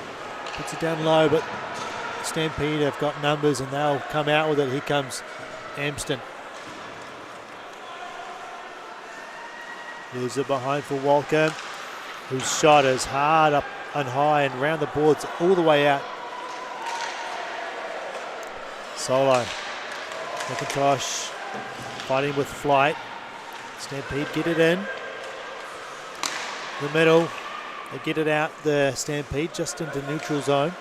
Puts it down low, but Stampede have got numbers and they'll come out with it. Here comes Amston. Leaves it behind for Walcombe, whose shot is hard up and high and round the boards all the way out. Solo. McIntosh fighting with Flight. Stampede get it in. The middle. They get it out the Stampede just into neutral zone.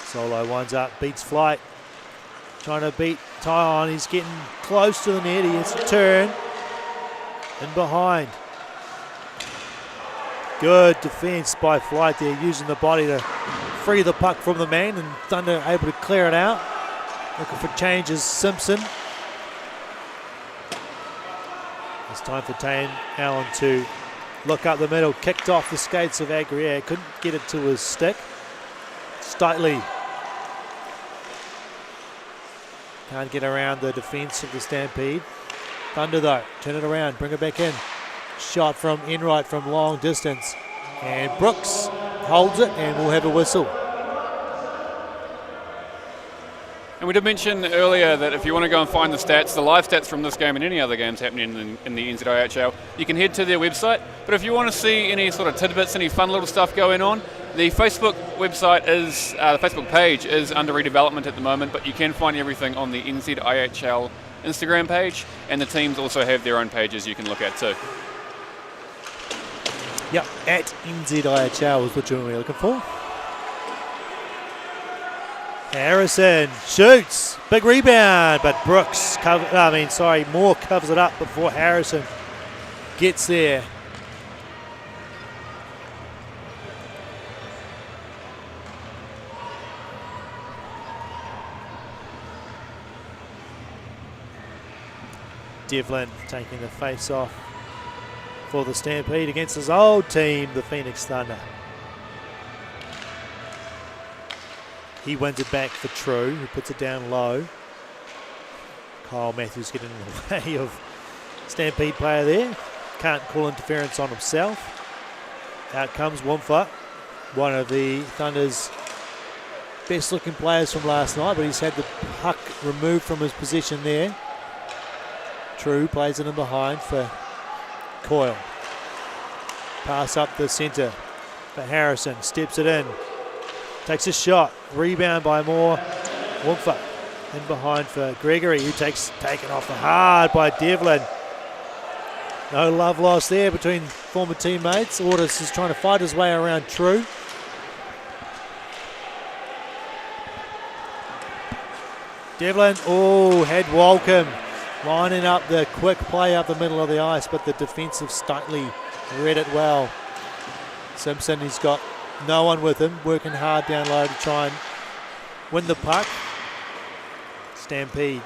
Solo winds up, beats Flight. Trying to beat Tyon. He's getting close to the net. He has to turn. And behind. Good defence by Flight there, using the body to free the puck from the man, and Thunder able to clear it out. Looking for changes, Simpson. It's time for Tane Allen to look up the middle. Kicked off the skates of Agrier. Couldn't get it to his stick. Stitely. Can't get around the defence of the Stampede. Thunder though, turn it around, bring it back in. Shot from Enright from long distance. And Brooks holds it and will have a whistle. And we did mention earlier that if you want to go and find the stats, the live stats from this game and any other games happening in the NZIHL, you can head to their website. But if you want to see any sort of tidbits, any fun little stuff going on, the Facebook website is, the Facebook page is under redevelopment at the moment, but you can find everything on the NZIHL Instagram page, and the teams also have their own pages you can look at too. Yep, at NZIHL is what you're really looking for. Harrison shoots, big rebound, but Brooks, Moore covers it up before Harrison gets there. Devlin taking the face off for the Stampede against his old team, the Phoenix Thunder. He wins it back for True, who puts it down low. Kyle Matthews getting in the way of Stampede player there. Can't call interference on himself. Out comes Wimfer, one of the Thunder's best looking players from last night, but he's had the puck removed from his position there. True plays it in behind for Coyle. Pass up the centre for Harrison. Steps it in. Takes a shot. Rebound by Moore. Wimfer in behind for Gregory, who taken off the hard by Devlin. No love lost there between former teammates. Ordis is trying to fight his way around True. Devlin, had Walcombe lining up the quick play up the middle of the ice, but the defensive Stutley read it well. Simpson, he's got no one with him, working hard down low to try and win the puck. Stampede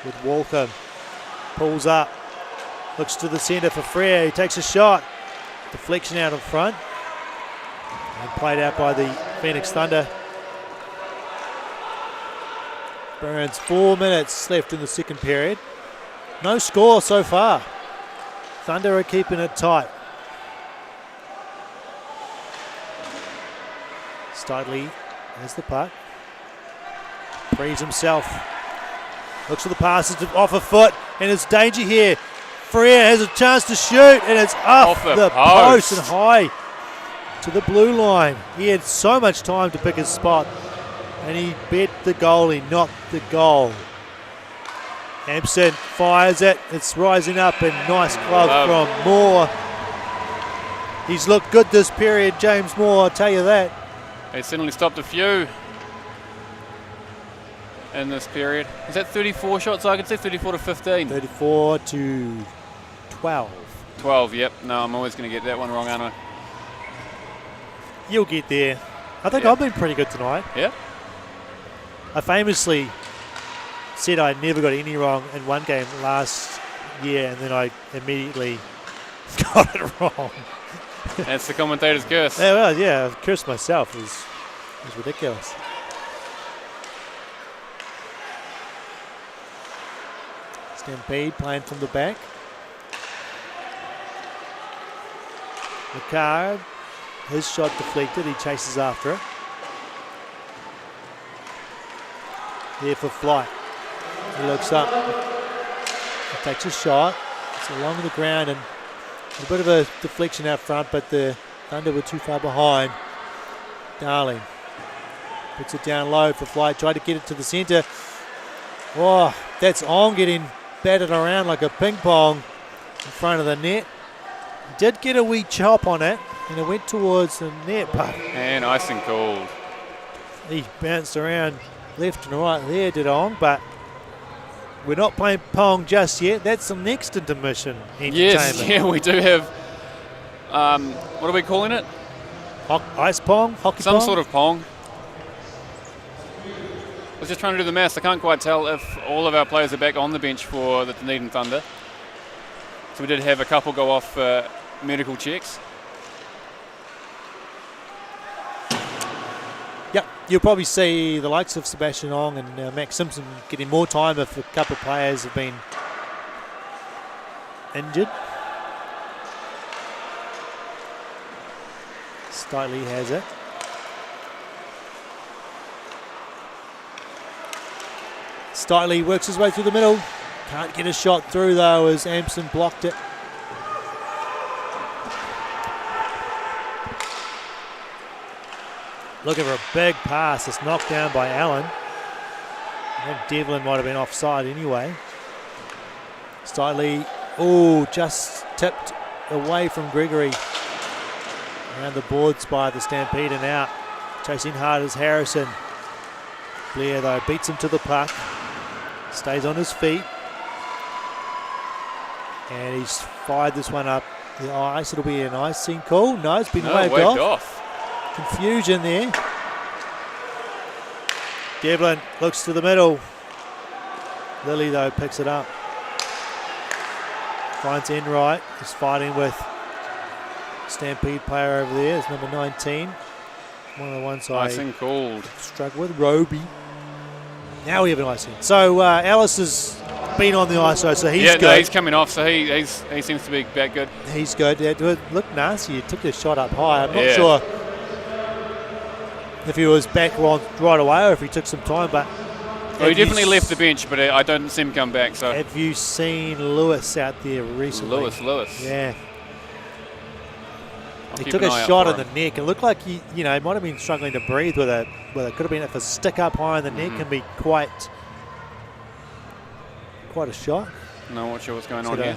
with Walker. Pulls up. Looks to the centre for Frere. He takes a shot. Deflection out in front. And played out by the Phoenix Thunder. Burns, 4 minutes left in the second period. No score so far. Thunder are keeping it tight. Stutley has the puck. Frees himself. Looks for the passes off a foot, and it's danger here. Frere has a chance to shoot, and it's off the post and high to the blue line. He had so much time to pick his spot, and he bet the goalie, not the goal. Hampson fires it. It's rising up, and nice glove from Moore. He's looked good this period, James Moore, I'll tell you that. He certainly stopped a few in this period. Is that 34 shots? I could say 34 to 15. 34 to 12. 12, yep. No, I'm always going to get that one wrong, aren't I? You'll get there. I think I've been pretty good tonight. Yeah. I famously said I never got any wrong in one game last year, and then I immediately got it wrong. That's the commentator's curse. Yeah, well, yeah, I cursed myself. It was ridiculous. Stampede playing from the back. Ricard, his shot deflected. He chases after it. Here for Flight. He looks up. He takes a shot. It's along the ground and a bit of a deflection out front, but the Thunder were too far behind. Darling puts it down low for Flight. Tried to get it to the centre. Oh, that's on getting batted around like a ping pong in front of the net. He did get a wee chop on it, and it went towards the net, but and icing called. He bounced around left and right there, did on, but we're not playing pong just yet. That's the next intermission entertainment. Yes, yeah, we do have, what are we calling it? Ice pong? Hockey Some pong? sort of pong. I was just trying to do the maths. I can't quite tell if all of our players are back on the bench for the Dunedin Thunder. So we did have a couple go off medical checks. Yep, you'll probably see the likes of Sebastian Ong and Max Simpson getting more time if a couple of players have been injured. Stutley has it. Stutley works his way through the middle. Can't get a shot through though as Ampson blocked it. Looking for a big pass. It's knocked down by Allen. I think Devlin might have been offside anyway. Stutley, just tipped away from Gregory. Around the boards by the Stampede and out. Chasing hard as Harrison. Blair though beats him to the puck. Stays on his feet. And he's fired this one up the ice. It'll be an icing call. No, it's been waved off. Confusion there. Devlin looks to the middle. Lilly though picks it up. Finds Enright. He's fighting with Stampede player over there. It's number 19. One of the ones icing called. Struggle with Roby. Now we have an icing. So Ellis has been on the ice, so he's good. No, he's coming off, so he seems to be back good. He's good. It looked nasty. He took the shot up high. I'm not sure if he was back right away or if he took some time, but well, he definitely left the bench, but I don't see him come back. So have you seen Lewis out there recently? Lewis. Yeah. He took a shot in the neck. It looked like he might have been struggling to breathe with it. Well, it could have been if a stick up high in the neck can be quite a shock. No, not sure what's going on here.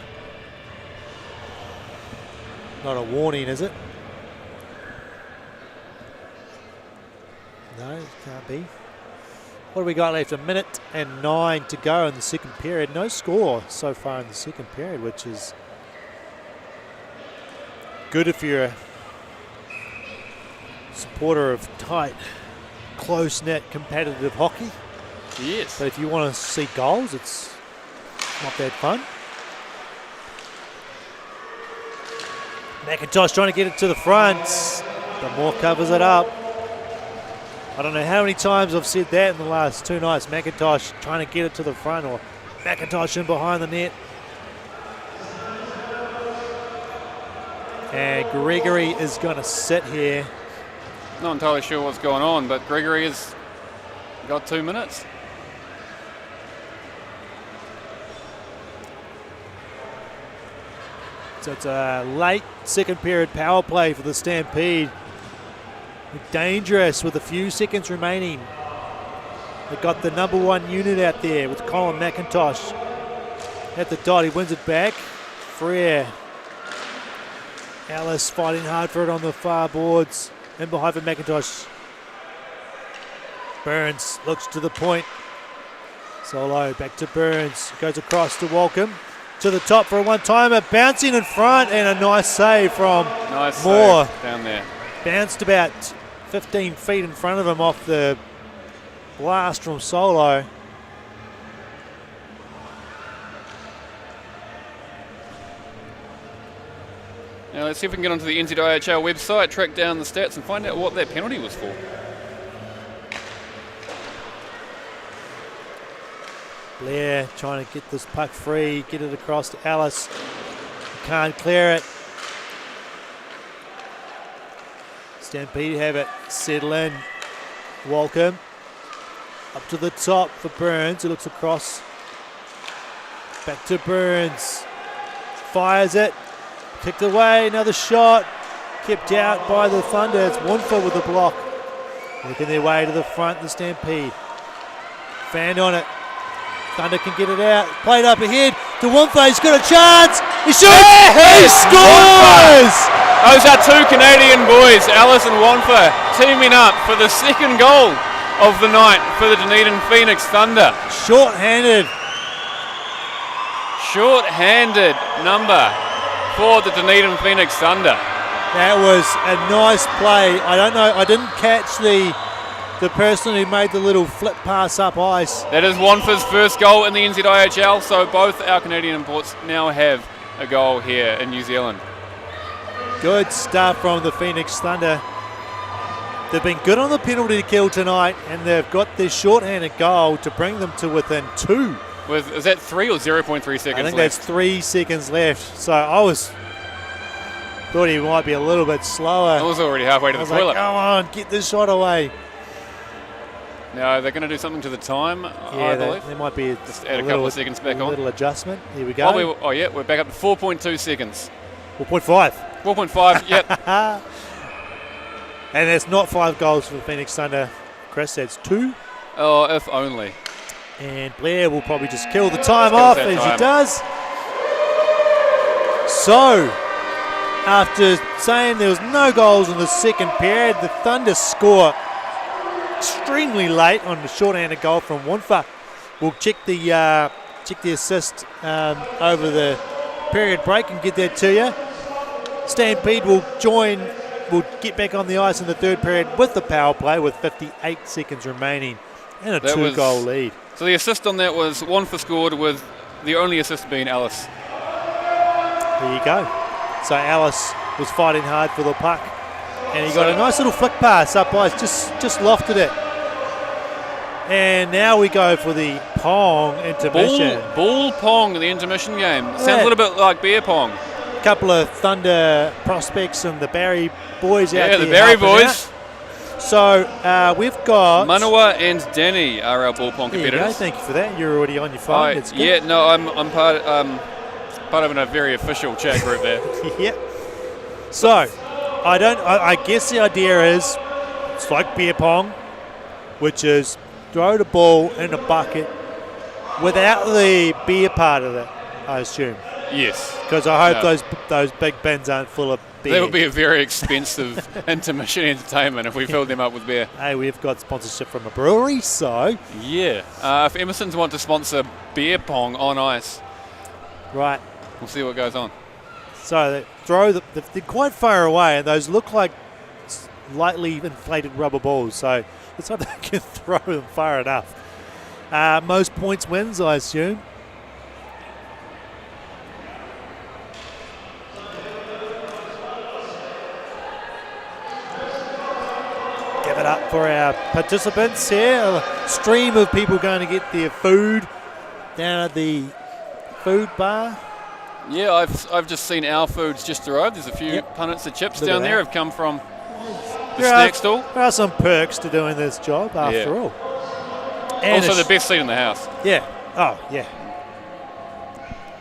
Not a warning, is it? No, it can't be. What do we got left? 1:09 to go in the second period. No score so far in the second period, which is good if you're a supporter of tight, close-knit, competitive hockey. Yes. But if you want to see goals, it's not that fun. McIntosh trying to get it to the front, but Moore covers it up. I don't know how many times I've said that in the last 2 nights. McIntosh trying to get it to the front, or McIntosh in behind the net. And Gregory is going to sit here. Not entirely sure what's going on, but Gregory has got 2 minutes. So it's a late second period power play for the Stampede. Dangerous with a few seconds remaining. They've got the number 1 unit out there with Colin McIntosh at the dot. He wins it back. Frere. Alice fighting hard for it on the far boards. And behind for McIntosh. Burns looks to the point. Solo back to Burns. Goes across to Walcombe. To the top for a one-timer. Bouncing in front and a nice save from Moore. Save down there. Bounced about 15 feet in front of him off the blast from Solo. Now let's see if we can get onto the NZIHL website, track down the stats and find out what that penalty was for. Blair trying to get this puck free, get it across to Alice. Can't clear it. Stampede have it, settle in. Walcombe up to the top for Burns, who looks across. Back to Burns. Fires it. Kicked away, another shot. Kept out by the Thunder. It's Wonfa with the block. Making their way to the front, the Stampede. Fanned on it. Thunder can get it out. Played up ahead to Wonfa. He's got a chance. He shoots. He scores! Those are 2 Canadian boys, Alice and Wonfa, teaming up for the second goal of the night for the Dunedin Phoenix Thunder. Short-handed. Short-handed number for the Dunedin Phoenix Thunder. That was a nice play. I don't know. I didn't catch the person who made the little flip pass up ice. That is Wonfa's first goal in the NZIHL, so both our Canadian imports now have a goal here in New Zealand. Good stuff from the Phoenix Thunder. They've been good on the penalty kill tonight, and they've got this short-handed goal to bring them to within 2. Is that 3 or 0.3 seconds left? I think that's 3 seconds left. So I thought he might be a little bit slower. I was already halfway to the toilet. Like, come on, get this shot away. No, they're going to do something to the time, I believe. There might be just add a couple of seconds back on. A little adjustment. Here we go. We're back up to 4.2 seconds. 4.5. 4.5, yep. And that's not 5 goals for the Phoenix Thunder. Chris, that's 2. Oh, if only. And Blair will probably just kill the time off, as he does. So, after saying there was no goals in the second period, the Thunder score extremely late on the short-handed goal from Wonfa. We'll check the assist over the period break and get that to you. Stampede will get back on the ice in the third period with the power play with 58 seconds remaining and a 2-goal lead. So the assist on that was Wonfa scored, with the only assist being Alice. There you go. So Alice was fighting hard for the puck, and he got a nice little flick pass up ice, just lofted it. And now we go for the pong intermission. Ball pong in the intermission game. Sounds a little bit like beer pong. A couple of Thunder prospects and the Barry boys out there. Yeah, the Barry boys. Out. So we've got Manawa and Danny are our ball pong competitors. There you go. Thank you for that. You're already on your phone. It's good. Yeah, no, I'm part of a very official chat group there. Yep. So I guess the idea is it's like beer pong, which is throw the ball in a bucket without the beer part of it, I assume. Yes. Because I hope No. those big bins aren't full of beer. That would be a very expensive intermission entertainment if we filled them up with beer. Hey, we've got sponsorship from a brewery, so Yeah. If Emerson's want to sponsor beer pong on ice, right. we'll see what goes on. So they they're quite far away, and those look like lightly inflated rubber balls. So let's hope they can throw them far enough. Most points wins, I assume. Give it up for our participants here. A stream of people going to get their food down at the food bar. Yeah, I've just seen our foods just arrived. There's a few punnets of chips Look at down there that. have come from the snack stall. There are some perks to doing this job, after all. And Also it's- the best seat in the house. Yeah. Oh, yeah.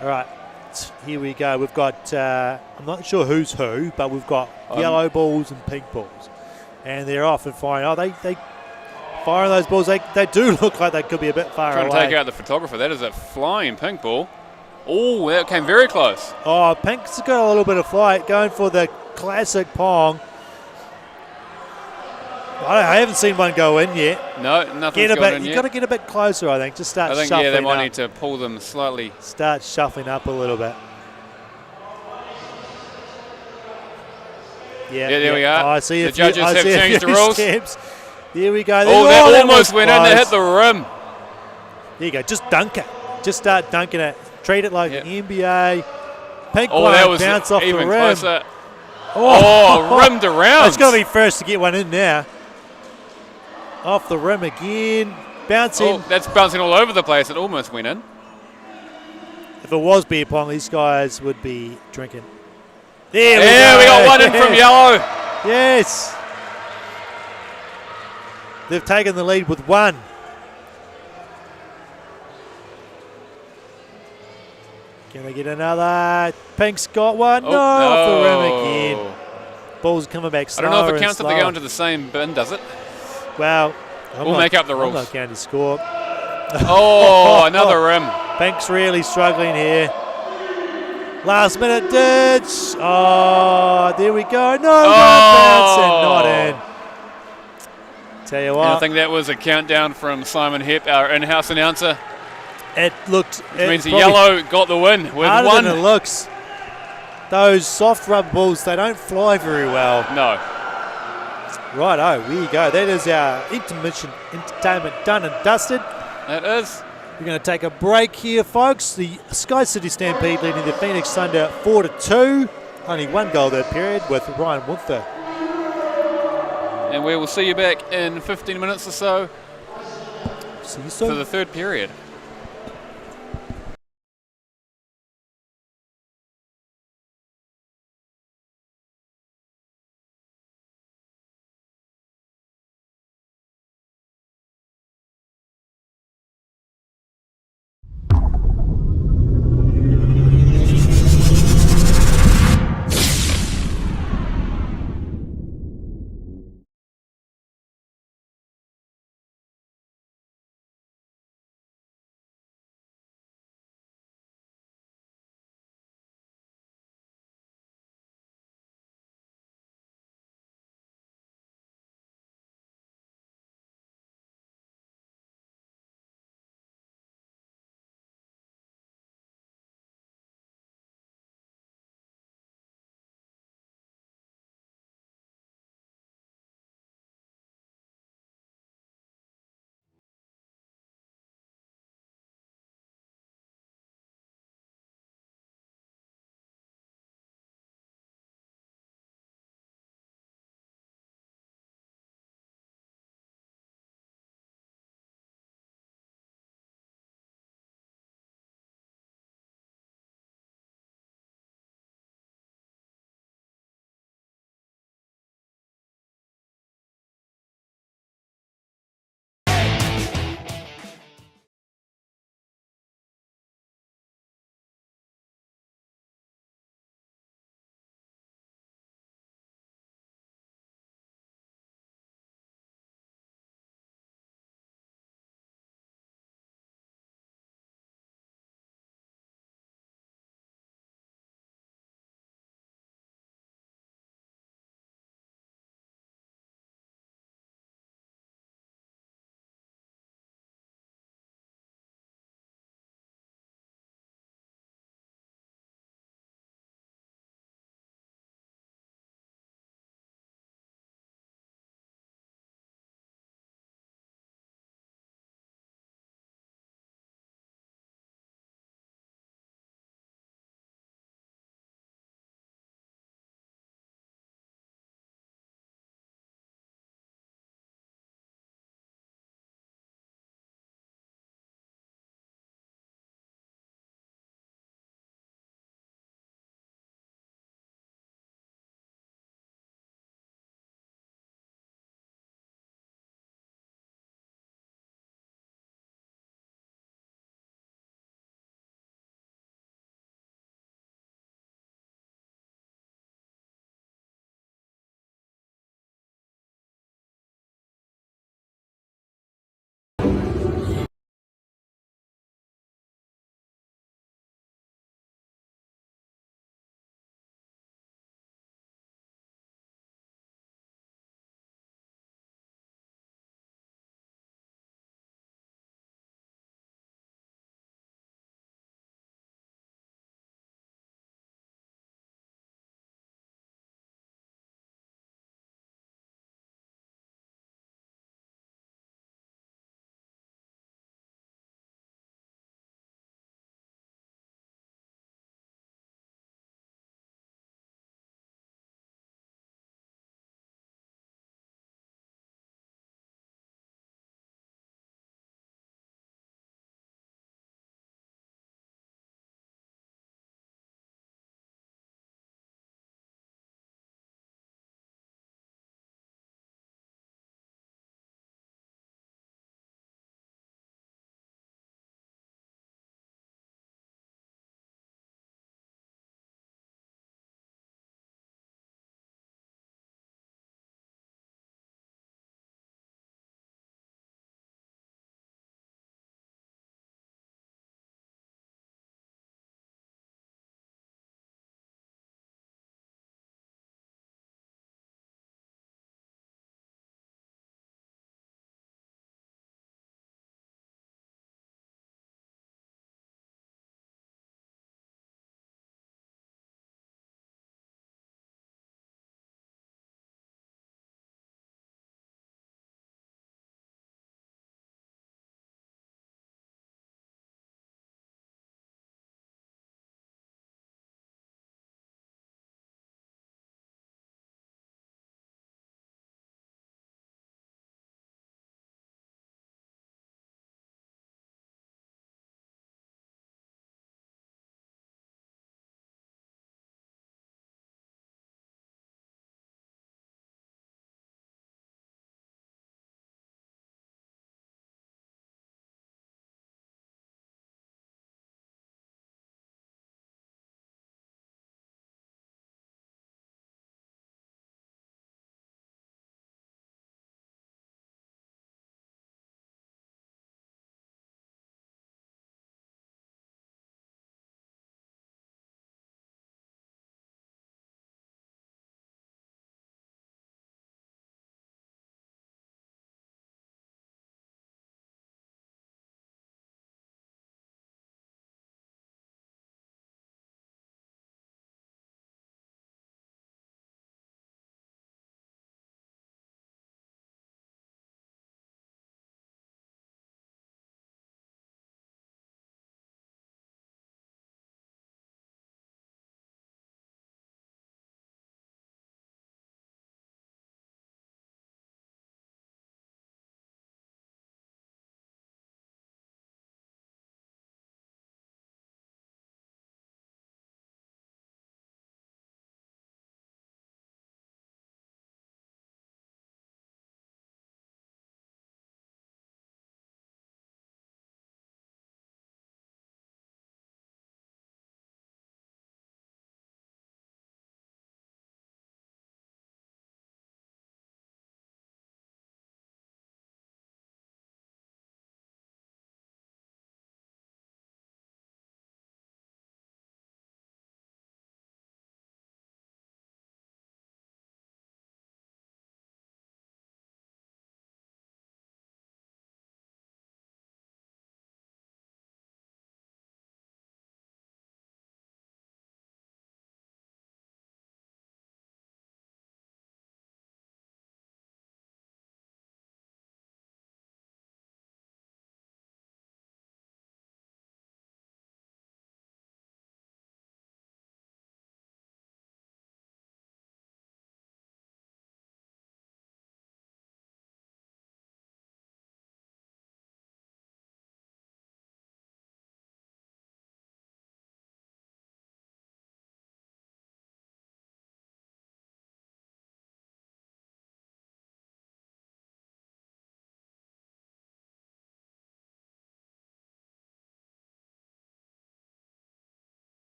All right. Here we go. We've got, I'm not sure who's who, but we've got yellow balls and pink balls. And they're often firing. Oh, they firing those balls. They do look like they could be a bit far Trying away. to take out the photographer. That is a flying pink ball. Oh, that came very close. Oh, pink's got a little bit of flight. Going for the classic pong. I haven't seen one go in yet. No, nothing's gone in You've yet. got to get a bit closer, I think. Just start I think, shuffling they might up. need to pull them slightly. Start shuffling up a little bit. Yeah, Yeah, there we are. Oh, I see The a few, judges I have see a changed the few rules. steps. Here we go. Oh, that was almost went in to close. hit the rim. There you go. Just dunk it. Just start dunking it. Treat it like an NBA. Pink Oh, one that was bounce off the even rim. closer. Oh, rimmed around. It's got to be first to get one in now. Off the rim again. Bouncing. Oh, that's bouncing all over the place. It almost went in. If it was beer pong, these guys would be drinking. There Yeah, we go. got one in from yellow. Yes. They've taken the lead with one. Can they get another? Pink's got one. Oh, no, off the rim no. again. Ball's coming back I slower don't know if it and counts if they slower. go into the same bin, does it? Well, We'll make up the I'm rules. not going to score. Oh, another rim. Pink's really struggling here. Last minute ditch. Oh, there we go. No, bouncing, not in. Tell you And what, I think that was a countdown from Simon Hepp, our in-house announcer. it looked. Which means the yellow got the win with harder one. than it looks. Those soft rubber balls, they don't fly very well. No. Righto, here you go. That is our intermission entertainment done and dusted. That is. We're going to take a break here, folks. The SkyCity Stampede leading the Phoenix Thunder 4-2. Only one goal that period with Ryan Winther. And we will see you back in 15 minutes or so See you for soon. the third period.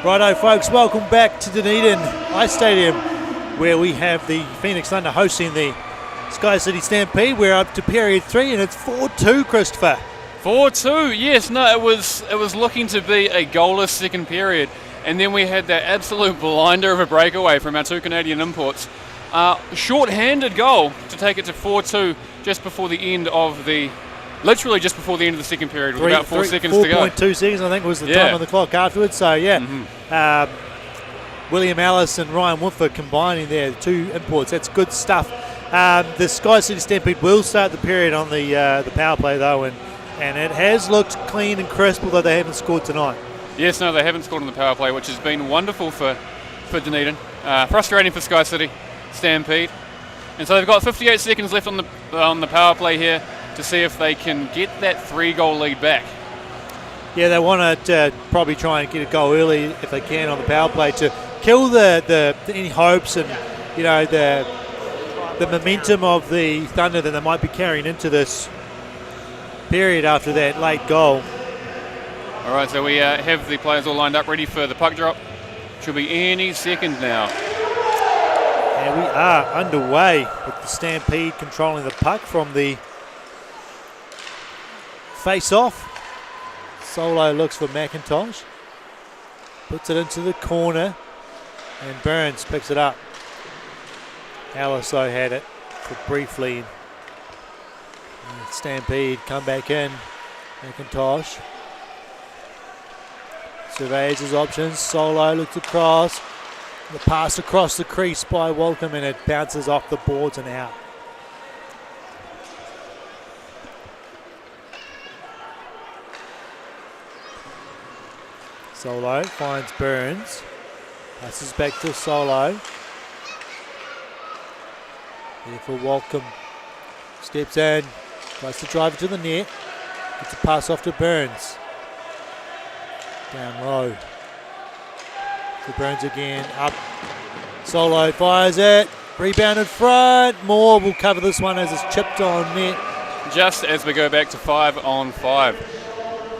Righto, folks, welcome back to Dunedin Ice Stadium, where we have the Phoenix Thunder hosting the SkyCity Stampede. We're up to period 3, and it's 4-2, Christopher. 4-2, yes. No, it was looking to be a goalless second period, and then we had that absolute blinder of a breakaway from our two Canadian imports. Short-handed goal to take it to 4-2 just before the end of the... Literally just before the end of the second period, with about 4 seconds to go. 4.2 seconds, I think, was the time on the clock afterwards. So, William Ellis and Ryan Woodford combining there, the two imports. That's good stuff. The SkyCity Stampede will start the period on the power play, though, and it has looked clean and crisp, although they haven't scored tonight. Yes, no, they haven't scored on the power play, which has been wonderful for Dunedin. Frustrating for SkyCity Stampede. And so they've got 58 seconds left on the power play here to see if they can get that 3-goal lead back. Yeah, they want to probably try and get a goal early if they can on the power play to kill the any hopes and the momentum of the Thunder that they might be carrying into this period after that late goal. All right, so we have the players all lined up ready for the puck drop. Should be any second now. And we are underway with the Stampede controlling the puck from the face-off. Solo looks for McIntosh. Puts it into the corner. And Burns picks it up. Aliso had it for briefly. Stampede come back in. McIntosh surveys his options. Solo looks across. The pass across the crease by Welcome, and it bounces off the boards and out. Solo finds Burns. Passes back to Solo. Here for Welcome. Steps in. Tries to drive it to the net. Gets a pass off to Burns. Down low. To Burns again. Up. Solo fires it. Rebound in front. Moore will cover this one as it's chipped on net. Just as we go back to 5-on-5.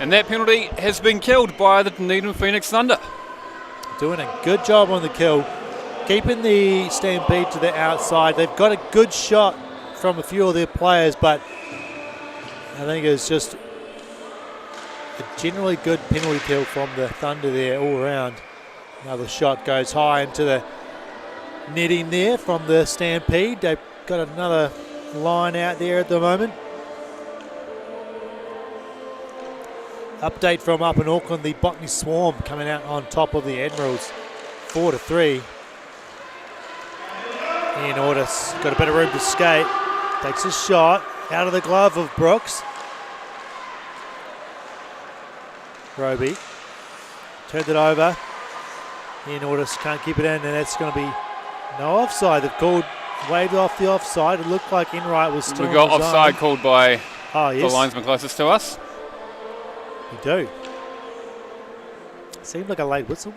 And that penalty has been killed by the Dunedin Phoenix Thunder. Doing a good job on the kill. Keeping the Stampede to the outside. They've got a good shot from a few of their players, but I think it's just a generally good penalty kill from the Thunder there all around. Another shot goes high into the netting there from the Stampede. They've got another line out there at the moment. Update from up in Auckland, the Botany Swarm coming out on top of the Admirals, 4-3. Ian Ortis got a bit of room to skate, takes a shot out of the glove of Brooks. Roby turned it over. Ian Ortis can't keep it in, and that's going to be no offside. They've waved off the offside. It looked like Enright was still. We got offside called by the linesman closest to us. We do. Seemed like a late whistle,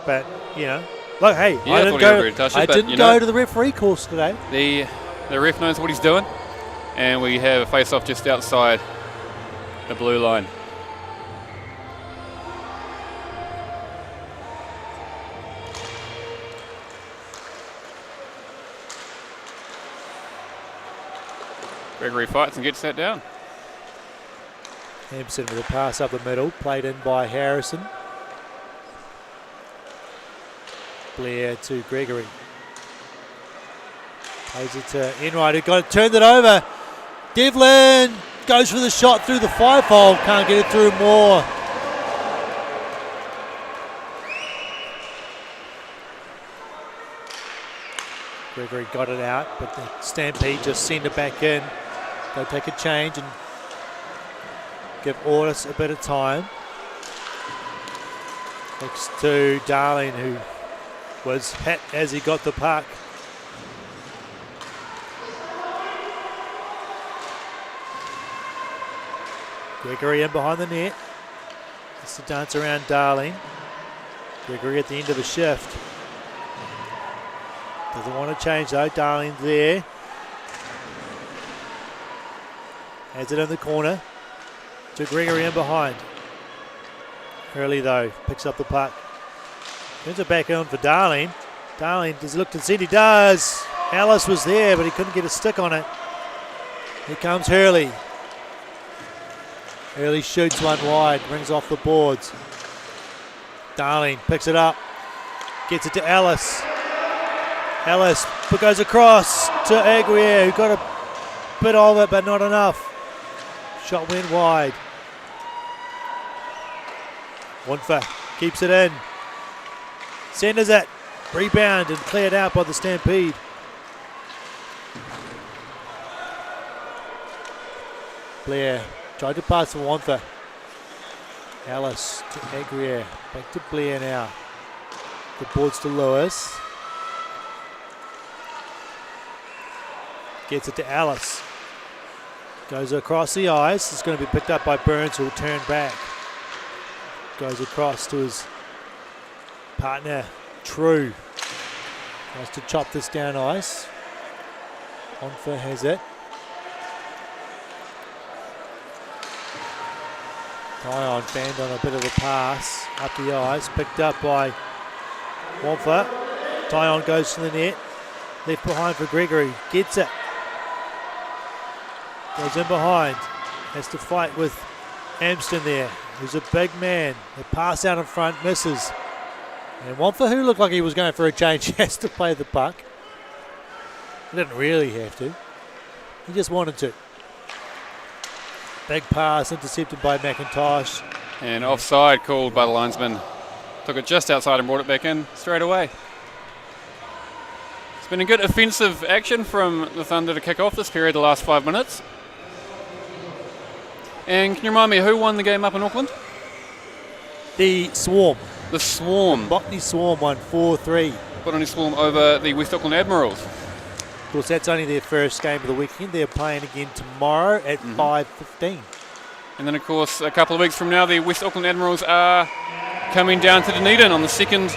but look, hey, yeah, I didn't go to the referee course today. The ref knows what he's doing, and we have a face-off just outside the blue line. Gregory fights and gets that down. Hampson with a pass up the middle, played in by Harrison. Blair to Gregory. Plays it to Enright, who turned it over. Devlin goes for the shot through the 5-hole, can't get it through Moore. Gregory got it out, but the Stampede just send it back in. They'll take a change and give Ortis a bit of time. Next to Darling, who was hit as he got the puck. Gregory in behind the net. Just to dance around Darling. Gregory at the end of the shift. Doesn't want to change though. Darling's there. Has it in the corner. To Gregory in behind. Hurley though picks up the puck. Turns it back on for Darling. Darling, does he look to see? He does. Ellis was there, but he couldn't get a stick on it. Here comes Hurley. Hurley shoots one wide, rings off the boards. Darling picks it up, gets it to Ellis. Ellis goes across to Aguirre, who got a bit of it, but not enough. Shot went wide. Wonfa keeps it in. Centers it. Rebound and cleared out by the Stampede. Blair tried to pass for Wantha. Ellis to Aguirre. Back to Blair now. The boards to Lewis. Gets it to Ellis. Goes across the ice. It's going to be picked up by Burns, who will turn back. Goes across to his partner, True. Tries to chop this down ice. Onfa has it. Dion banned on a bit of a pass up the ice, picked up by Wonfa. Dion goes to the net, left behind for Gregory, gets it. Goes in behind, has to fight with Amston there, who's a big man. The pass out in front, misses. And Wonfa, who looked like he was going for a change, has to play the puck. He didn't really have to. He just wanted to. Big pass intercepted by McIntosh. And offside called by the linesman. Took it just outside and brought it back in straight away. It's been a good offensive action from the Thunder to kick off this period, the last 5 minutes. And can you remind me who won the game up in Auckland? The Swarm. The Swarm. Botany Swarm won 4-3. Botany Swarm over the West Auckland Admirals. Of course, that's only their first game of the weekend. They're playing again tomorrow at 5:15. And then, of course, a couple of weeks from now, the West Auckland Admirals are coming down to Dunedin on the 2nd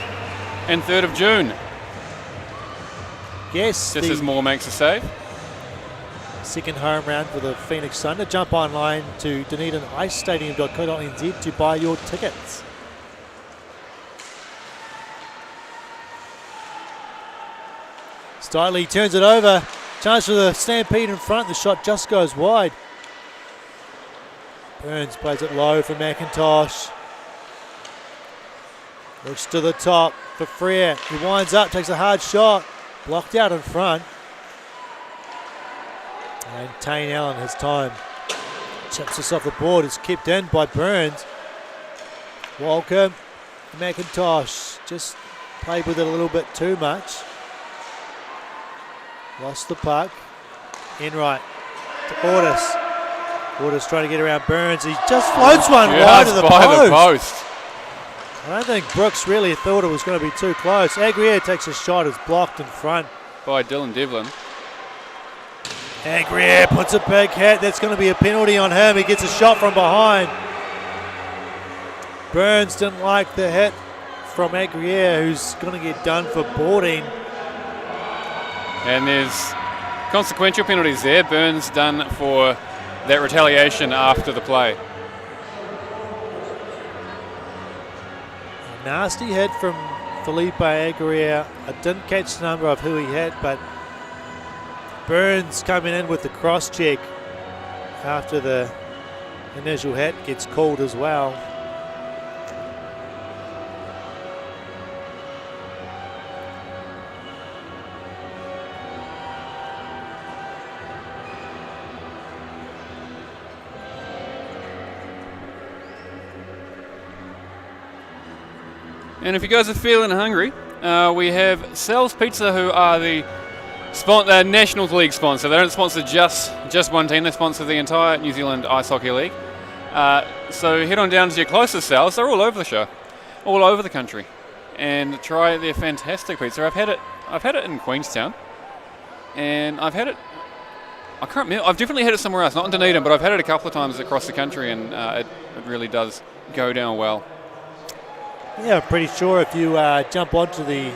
and 3rd of June. Yes. Just as more makes a save. Second home round for the Phoenix Thunder. Jump online to DunedinIceStadium.co.nz to buy your tickets. Stiley turns it over. Chance for the Stampede in front. The shot just goes wide. Burns plays it low for McIntosh. Looks to the top for Frere. He winds up, takes a hard shot. Blocked out in front. And Tane Allen has time. Chips this off the board. It's kept in by Burns. Walker. McIntosh just played with it a little bit too much. Lost the puck. Enright to Ortis. Ortis trying to get around Burns. He just floats one wide of the post. I don't think Brooks really thought it was going to be too close. Aguirre takes a shot. It's blocked in front By Dylan Devlin. Aguirre puts a big hit. That's going to be a penalty on him. He gets a shot from behind. Burns didn't like the hit from Aguirre, who's going to get done for boarding. And there's consequential penalties there. Burns done for that retaliation after the play. A nasty hit from Felipe Aguirre. I didn't catch the number of who he hit, but Burns coming in with the cross check after the initial hit gets called as well. And if you guys are feeling hungry, we have Sal's Pizza, who are the National League sponsor. They don't sponsor just one team, they sponsor the entire New Zealand Ice Hockey League. So head on down to your closest Sal's. They're all over the show, all over the country, and try their fantastic pizza. I've had it in Queenstown, and I've had it, I can't remember, I've definitely had it somewhere else, not in Dunedin, but I've had it a couple of times across the country, and it really does go down well. Yeah, I'm pretty sure if you jump onto the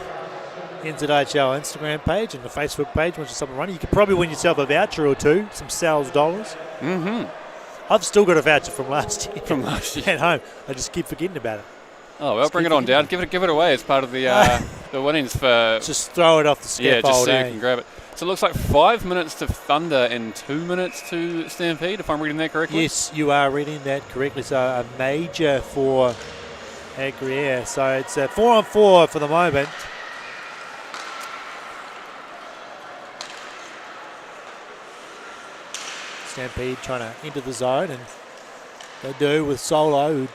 NZIHL Instagram page and the Facebook page once you're up and running, you could probably win yourself a voucher or two, some Sal's dollars. Mm-hmm. I've still got a voucher from last year. From last year. At home. I just keep forgetting about it. Oh, well, bring it on down. Give it away as part of the winnings for... Just throw it off the scaffold. Yeah, just so you can grab it. So it looks like 5 minutes to Thunder and 2 minutes to Stampede, if I'm reading that correctly? Yes, you are reading that correctly. So a major for Agrier. So it's a 4-on-4 for the moment. Stampede trying to enter the zone, and they do with Solo, who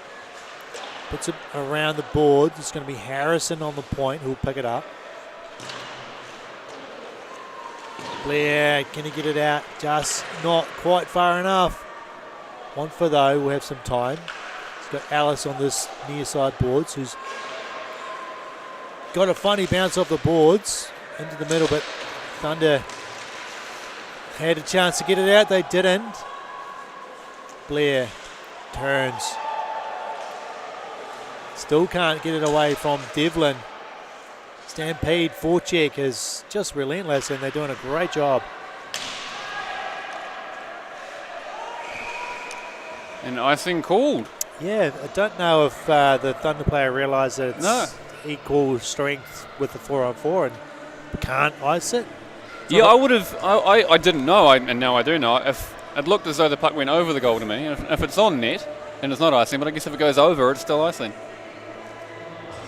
puts it around the board. It's going to be Harrison on the point who'll pick it up. Blair, can he get it out? Just not quite far enough. Montfort, though, will have some time. He's got Alice on this near side boards, who's got a funny bounce off the boards into the middle, but Thunder had a chance to get it out. They didn't. Blair turns. Still can't get it away from Devlin. Stampede forecheck is just relentless, and they're doing a great job. And icing called. Yeah, I don't know if the Thunder player realised that it's equal strength with the 4-on-4 and can't ice it. Yeah, I would have. I didn't know, and now I do know. If it looked as though the puck went over the goal to me, and if it's on net, then it's not icing. But I guess if it goes over, it's still icing.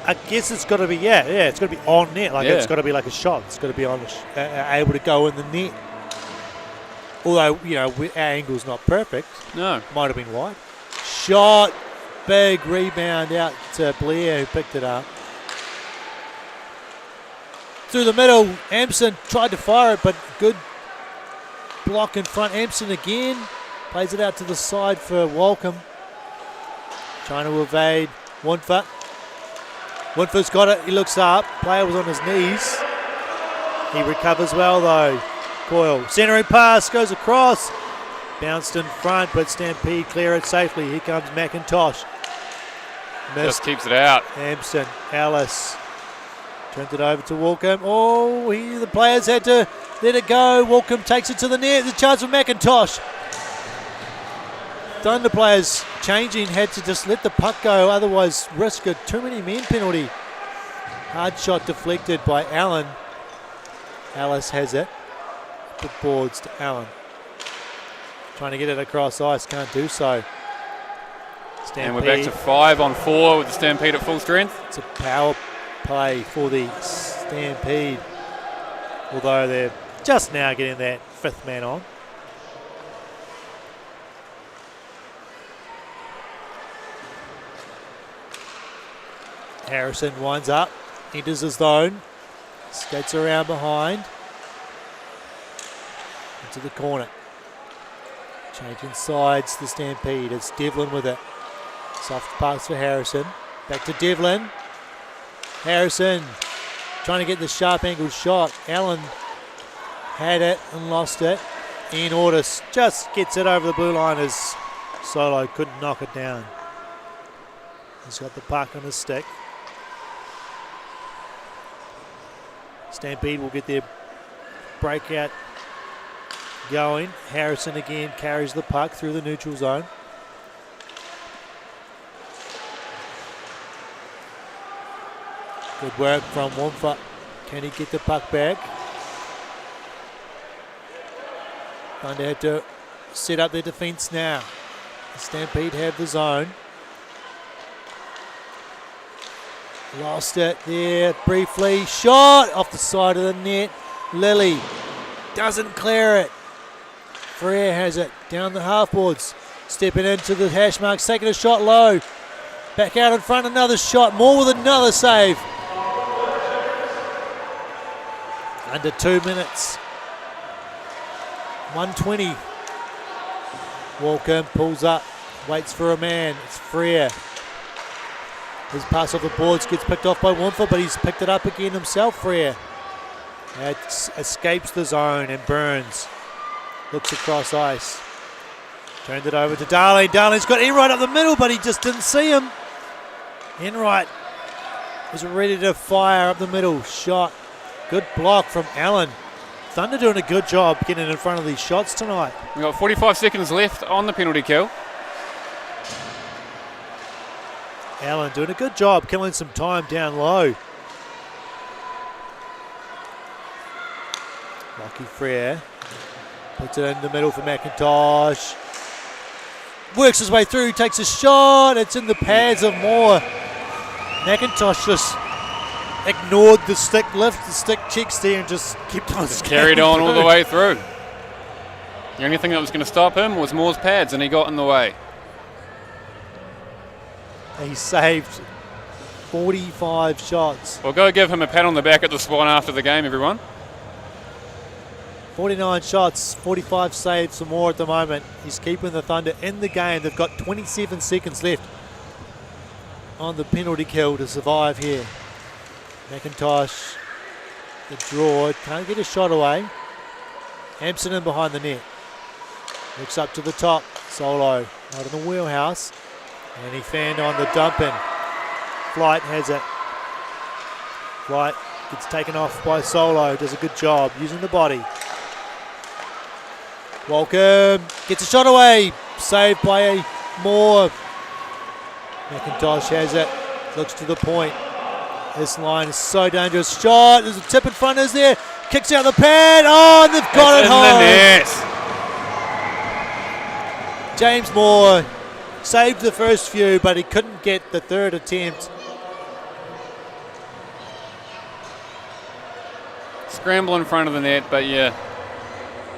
I guess it's got to be, it's got to be on net. Like it's got to be like a shot. It's got to be on, able to go in the net. Although, our angle's not perfect. No. Might have been wide. Shot. Big rebound out to Blair, who picked it up. Through the middle, Amson tried to fire it, but good block in front. Amson again. Plays it out to the side for Walcombe. Trying to evade Woodford. Woodford's got it. He looks up. Player was on his knees. He recovers well, though. Coyle. Centering pass. Goes across. Bounced in front, but Stampede clear it safely. Here comes McIntosh. Missed. Just keeps it out. Amson. Alice. Turns it over to Walcombe. Oh, the players had to let it go. Walcombe takes it to the net. There's a chance for McIntosh. Thunder players changing, had to just let the puck go, otherwise risk a too many men penalty. Hard shot deflected by Allen. Alice has it. The boards to Allen. Trying to get it across ice, can't do so. Stampede. And we're back to 5-on-4 with the Stampede at full strength. It's a power play for the Stampede, although they're just now getting that fifth man on. Harrison winds up, enters the zone, skates around behind, into the corner. Changing sides, the Stampede. It's Devlin with it. Soft pass for Harrison. Back to Devlin. Harrison trying to get the sharp angled shot. Allen had it and lost it. Ian Ortis just gets it over the blue line as Solo couldn't knock it down. He's got the puck on his stick. Stampede will get their breakout going. Harrison again carries the puck through the neutral zone. Good work from Wamfa. Can he get the puck back? Thunder had to set up their defence now. The Stampede have the zone. Lost it there briefly. Shot off the side of the net. Lilly doesn't clear it. Frere has it down the half boards. Stepping into the hash marks, taking a shot low. Back out in front, another shot. Moore with another save. Under 2 minutes. 1:20. Walcombe pulls up, waits for a man. It's Frere. His pass off the boards gets picked off by Wamfa, but he's picked it up again himself, Frere. It escapes the zone and Burns looks across ice. Turned it over to Darling. Darling's got Enright up the middle, but he just didn't see him. Enright was ready to fire up the middle. Shot. Good block from Allen. Thunder doing a good job getting in front of these shots tonight. We've got 45 seconds left on the penalty kill. Allen doing a good job killing some time down low. Lockie Frere puts it in the middle for McIntosh. Works his way through, takes a shot. It's in the pads of Moore. McIntosh just ignored the stick lift, the stick checks there, and just kept on carried on all the way through. The only thing that was going to stop him was Moore's pads, and he got in the way. He saved 45 shots. Well, go give him a pat on the back at the Swan after the game, everyone. 49 shots, 45 saves for Moore at the moment. He's keeping the Thunder in the game. They've got 27 seconds left on the penalty kill to survive here. McIntosh, the draw, can't get a shot away. Hampson in behind the net. Looks up to the top. Solo, out in the wheelhouse. And he fanned on the dump in. Flight has it. Flight gets taken off by Solo. Does a good job using the body. Walker gets a shot away. Saved by Moore. McIntosh has it. Looks to the point. This line is so dangerous. Shot. There's a tip in front. Is there? Kicks out the pad. Oh, and they've got it home. James Moore saved the first few, but he couldn't get the third attempt. Scramble in front of the net, but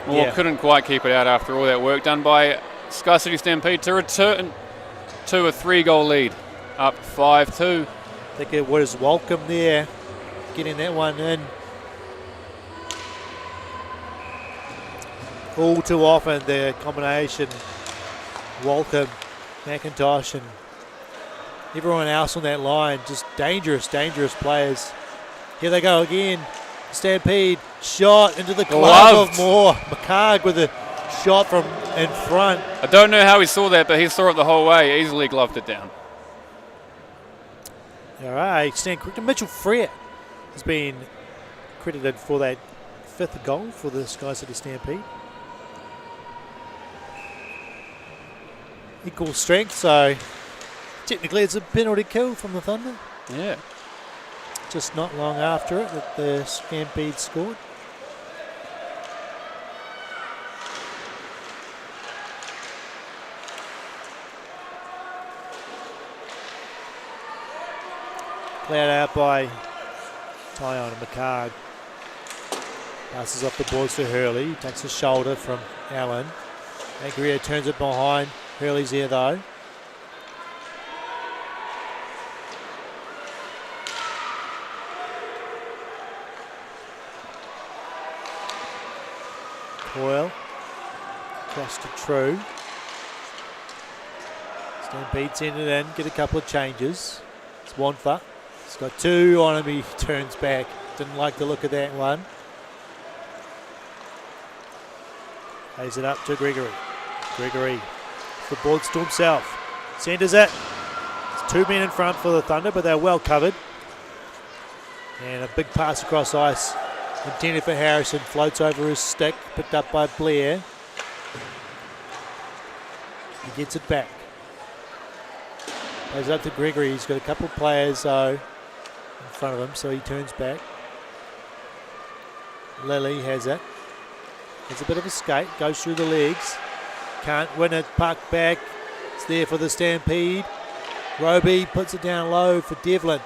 Moore couldn't quite keep it out after all that work done by SkyCity Stampede to return to a 3-goal lead, up 5-2. I think it was welcome there, getting that one in. All too often the combination Waltham, McIntosh and everyone else on that line, just dangerous players. Here they go again. Stampede shot into the glove of Moore. McCarg with a shot from in front. I don't know how he saw that, but he saw it the whole way. Easily gloved it down. All right, stand corrected. Mitchell Frere has been credited for that 5th goal for the SkyCity Stampede. Equal strength, so technically it's a penalty kill from the Thunder. Yeah. Just not long after it that the Stampede scored. Cleared out by Tyon and McCarg. Passes off the boards to Hurley. Takes a shoulder from Allen. Agria turns it behind. Hurley's there though. Coyle. Across to True. Stampede send it in. Get a couple of changes. It's Wanfa. He's got 2 on him. He turns back. Didn't like the look of that one. Plays it up to Gregory. Gregory, the board to himself. Centers it. It's 2 men in front for the Thunder, but they're well covered. And a big pass across ice. Intended for Harrison. Floats over his stick. Picked up by Blair. He gets it back. Plays up to Gregory. He's got a couple of players though in front of him, so he turns back. Lilly has it. It's a bit of a skate. Goes through the legs. Can't win it. Puck back. It's there for the Stampede. Roby puts it down low for Devlin.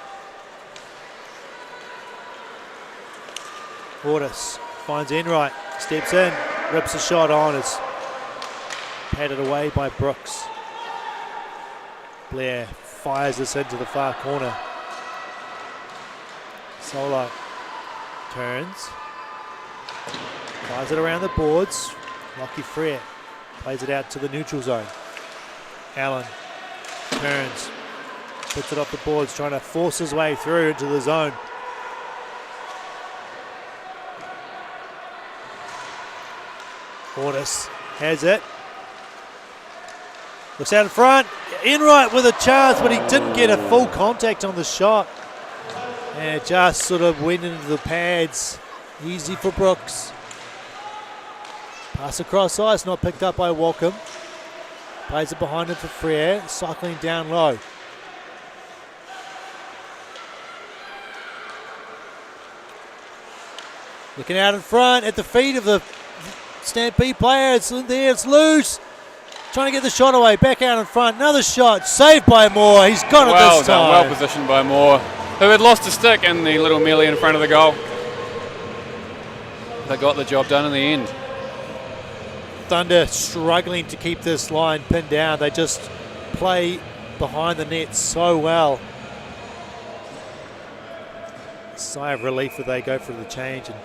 Ortis finds Enright. Steps in. Rips a shot on. It's padded away by Brooks. Blair fires this into the far corner. Solo turns. Fires it around the boards. Lockie Frere plays it out to the neutral zone. Allen turns. Puts it off the boards, trying to force his way through into the zone. Ortis has it. Looks out in front. Enright with a chance, but he didn't get a full contact on the shot. And it just sort of went into the pads. Easy for Brooks. Pass across ice, not picked up by Walcom. Plays it behind him for Frere, cycling down low. Looking out in front at the feet of the Stampede player. It's in there. It's loose. Trying to get the shot away. Back out in front. Another shot. Saved by Moore. He's got it this time. Well positioned by Moore, who had lost a stick in the little melee in front of the goal. They got the job done in the end. Thunder struggling to keep this line pinned down. They just play behind the net so well. Sigh of relief as they go for the change, and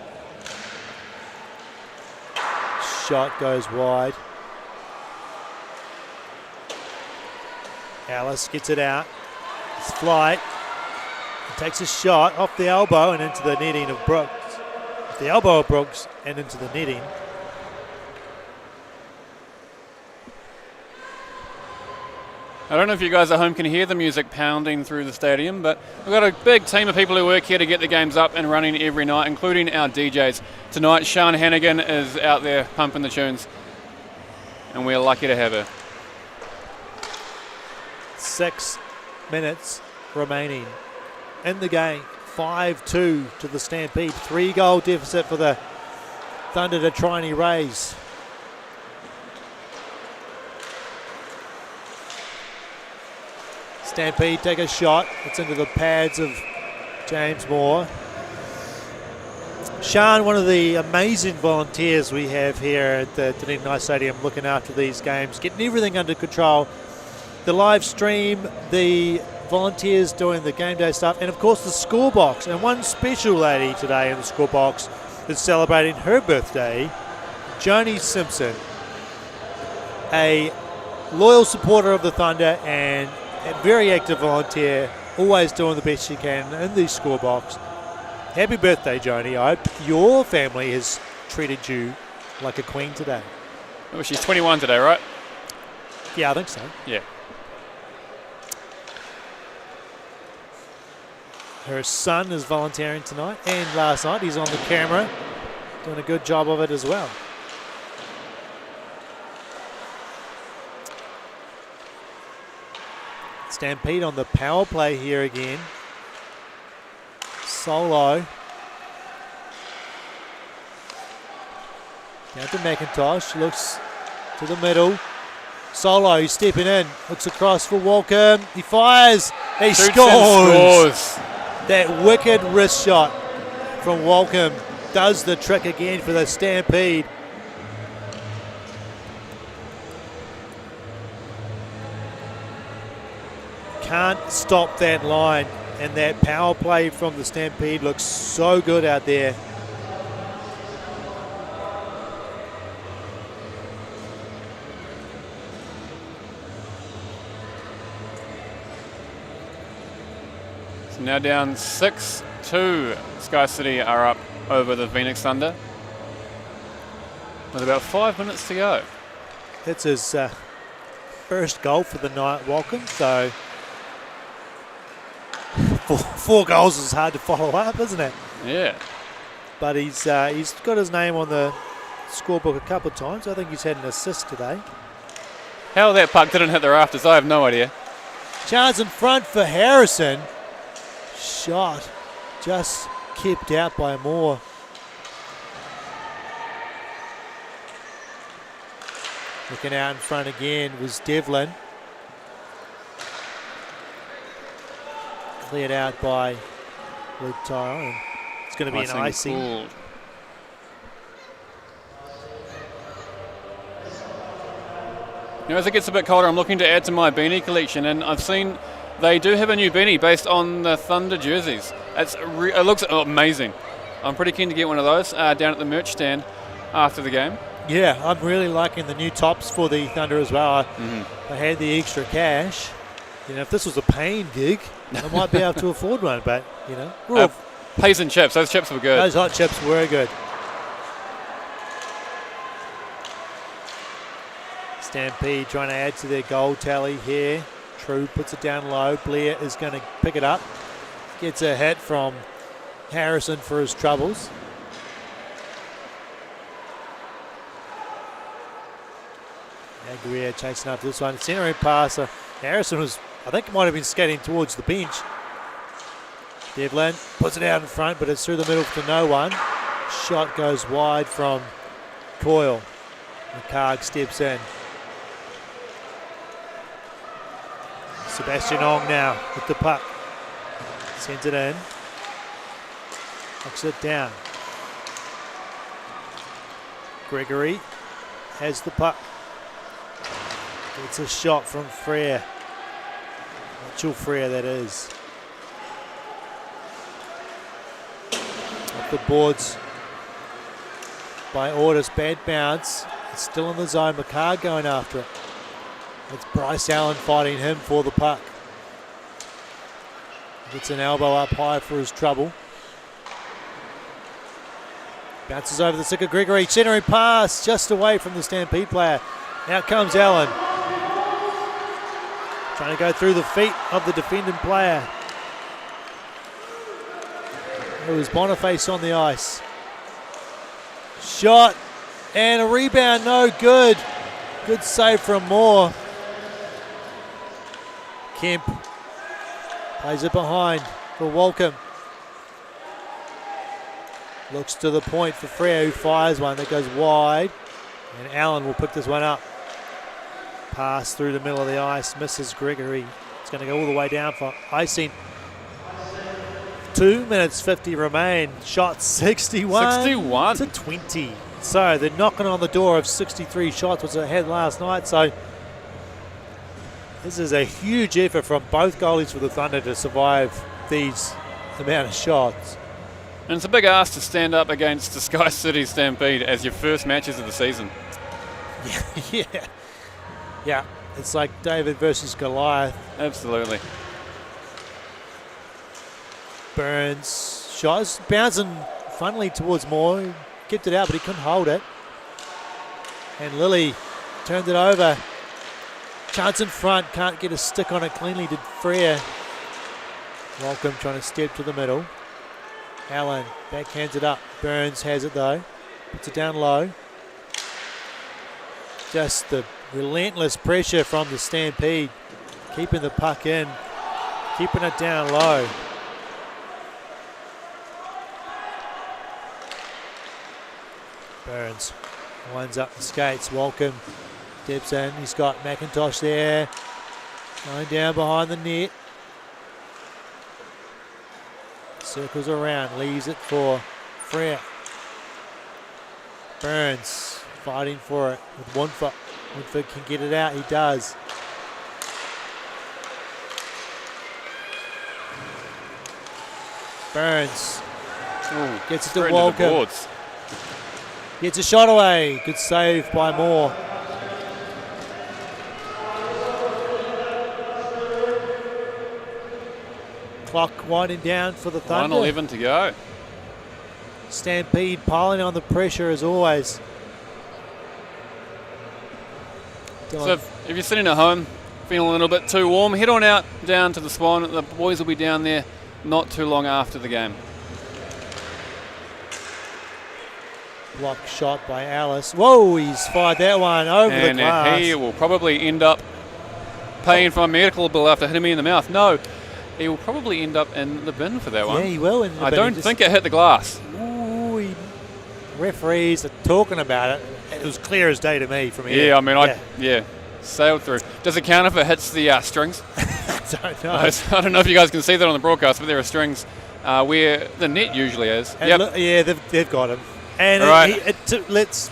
shot goes wide. Alice gets it out. It's flight. He takes a shot off the elbow and into the netting of Brooks. Off the elbow of Brooks and into the netting. I don't know if you guys at home can hear the music pounding through the stadium, but we've got a big team of people who work here to get the games up and running every night, including our DJs. Tonight, Sean Hannigan is out there pumping the tunes, and we're lucky to have her. 6 minutes remaining in the game. 5-2 to the Stampede. 3-goal deficit for the Thunder to try and erase. Stampede take a shot. It's into the pads of James Moore. Sean, one of the amazing volunteers we have here at the Dunedin Ice Stadium, looking after these games, getting everything under control. The live stream, the volunteers doing the game day stuff, and of course the score box. And one special lady today in the score box is celebrating her birthday, Joni Simpson, a loyal supporter of the Thunder and a very active volunteer, always doing the best she can in the score box. Happy birthday, Joni. I hope your family has treated you like a queen today. Oh, she's 21 today, right? Yeah, I think so. Yeah. Her son is volunteering tonight and last night. He's on the camera, doing a good job of it as well. Stampede on the power play here again. Solo. Down to McIntosh, looks to the middle. Solo stepping in, looks across for Walker. He fires, he scores. That wicked wrist shot from Walcom does the trick again for the Stampede. Can't stop that line, and that power play from the Stampede looks so good out there. Now down 6-2. SkyCity are up over the Phoenix Thunder with about 5 minutes to go. That's his first goal for the night, Walcom. So four goals is hard to follow up, isn't it? Yeah. But he's got his name on the scorebook a couple of times. I think he's had an assist today. How that puck didn't hit the rafters, I have no idea. Chance in front for Harrison. Shot just kept out by Moore. Looking out in front again was Devlin. Cleared out by Luke Tyrone. It's going to be an icing. Cool. You know, as it gets a bit colder, I'm looking to add to my beanie collection, and I've seen they do have a new beanie based on the Thunder jerseys. It looks amazing. I'm pretty keen to get one of those down at the merch stand after the game. Yeah, I'm really liking the new tops for the Thunder as well. I had the extra cash. You know, if this was a paying gig, I might be able to afford one, but, you know. Pays and chips. Those chips were good. Those hot chips were good. Stampede trying to add to their goal tally here. True puts it down low. Blair is going to pick it up. Gets a hit from Harrison for his troubles. Aguirre chasing after this one. Centering pass. Harrison was, I think, might have been skating towards the bench. Devlin puts it out in front, but it's through the middle to no one. Shot goes wide from Coyle. McCarg steps in. Sebastian Ong now with the puck. Sends it in. Knocks it down. Gregory has the puck. It's a shot from Frere. Mitchell Frere, that is. Off the boards by Ordis. Bad bounce. It's still in the zone. McCarg going after it. It's Bryce Allen fighting him for the puck. Gets an elbow up high for his trouble. Bounces over the stick of Gregory. Centering pass just away from the Stampede player. Out comes Allen. Trying to go through the feet of the defending player. It was Boniface on the ice. Shot and a rebound, no good. Good save from Moore. Kemp plays it behind for Walcombe. Looks to the point for Frere, who fires one that goes wide. And Allen will pick this one up. Pass through the middle of the ice, misses Gregory. It's going to go all the way down for icing. 2 minutes 50 remain. Shot 61 to 20. So they're knocking on the door of 63 shots, which they had last night. So this is a huge effort from both goalies for the Thunder to survive these amount of shots. And it's a big ask to stand up against the SkyCity Stampede as your first matches of the season. Yeah. It's like David versus Goliath. Absolutely. Burns shots bouncing funnily towards Moore. He kept it out, but he couldn't hold it. And Lilly turned it over. Chance in front, can't get a stick on it cleanly, did Frere. Welcome trying to step to the middle. Allen backhands it up. Burns has it though. Puts it down low. Just the relentless pressure from the Stampede. Keeping the puck in. Keeping it down low. Burns winds up the skates. Walcombe steps in. He's got McIntosh there. Going down behind the net. Circles around. Leaves it for Frere. Burns fighting for it with Woodford. Woodford can get it out. He does. Burns gets it to Walcombe. Gets a shot away. Good save by Moore. Clock winding down for the Thunder. 1:11 to go. Stampede piling on the pressure as always. So if you're sitting at home feeling a little bit too warm, head on out down to the Swan. The boys will be down there not too long after the game. Block shot by Alice. Whoa, he's fired that one over the glass. And he will probably end up paying for a medical bill after hitting me in the mouth. No, he will probably end up in the bin for that one. Yeah, he will. In the I bin. don't think it hit the glass. Ooh, referees are talking about it. It was clear as day to me from here. Yeah, I mean, sailed through. Does it count if it hits the strings? I don't know. I don't know if you guys can see that on the broadcast, but there are strings where the net usually is. They've got him. And right. let's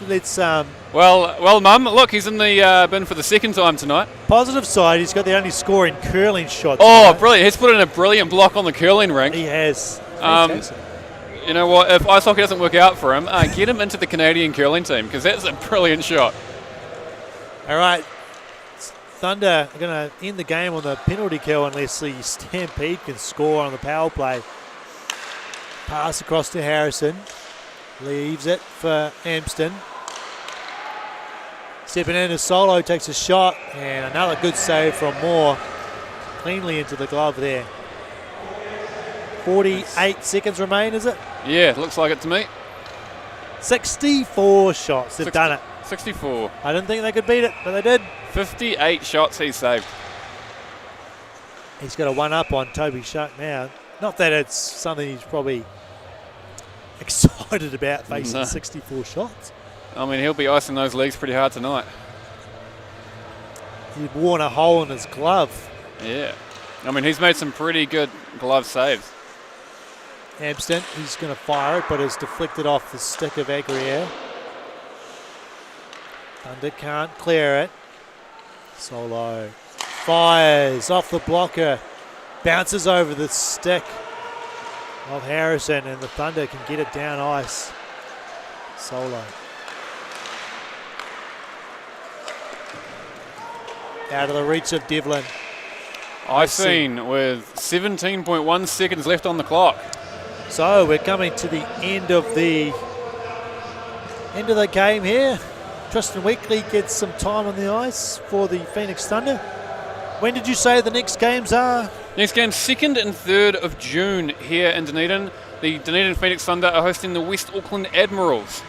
Well, Mum, look, he's in the bin for the second time tonight. Positive side, he's got the only scoring curling shot. Oh, brilliant. He's put in a brilliant block on the curling rink. He has. You know what? If ice hockey doesn't work out for him, get him into the Canadian curling team because that's a brilliant shot. All right. Thunder are going to end the game on the penalty kill unless the Stampede can score on the power play. Pass across to Harrison. Leaves it for Amston. Stepping in as Solo takes a shot and another good save from Moore. Cleanly into the glove there. 48 seconds remain, is it? Yeah, looks like it to me. 64 shots. They've done it. 64. I didn't think they could beat it, but they did. 58 shots he saved. He's got a one-up on Toby Shuck now. Not that it's something he's probably excited about facing 64 shots. I mean, he'll be icing those legs pretty hard tonight. He'd worn a hole in his glove. Yeah. I mean, he's made some pretty good glove saves. Hampston, he's going to fire it, but it's deflected off the stick of Agrier. Thunder can't clear it. Solo fires off the blocker. Bounces over the stick of Harrison, and the Thunder can get it down ice. Solo. Out of the reach of Devlin. Icing with 17.1 seconds left on the clock. So we're coming to the end of the game here. Tristan Weekly gets some time on the ice for the Phoenix Thunder. When did you say the next games are? Next game, 2nd and 3rd of June here in Dunedin. The Dunedin Phoenix Thunder are hosting the West Auckland Admirals.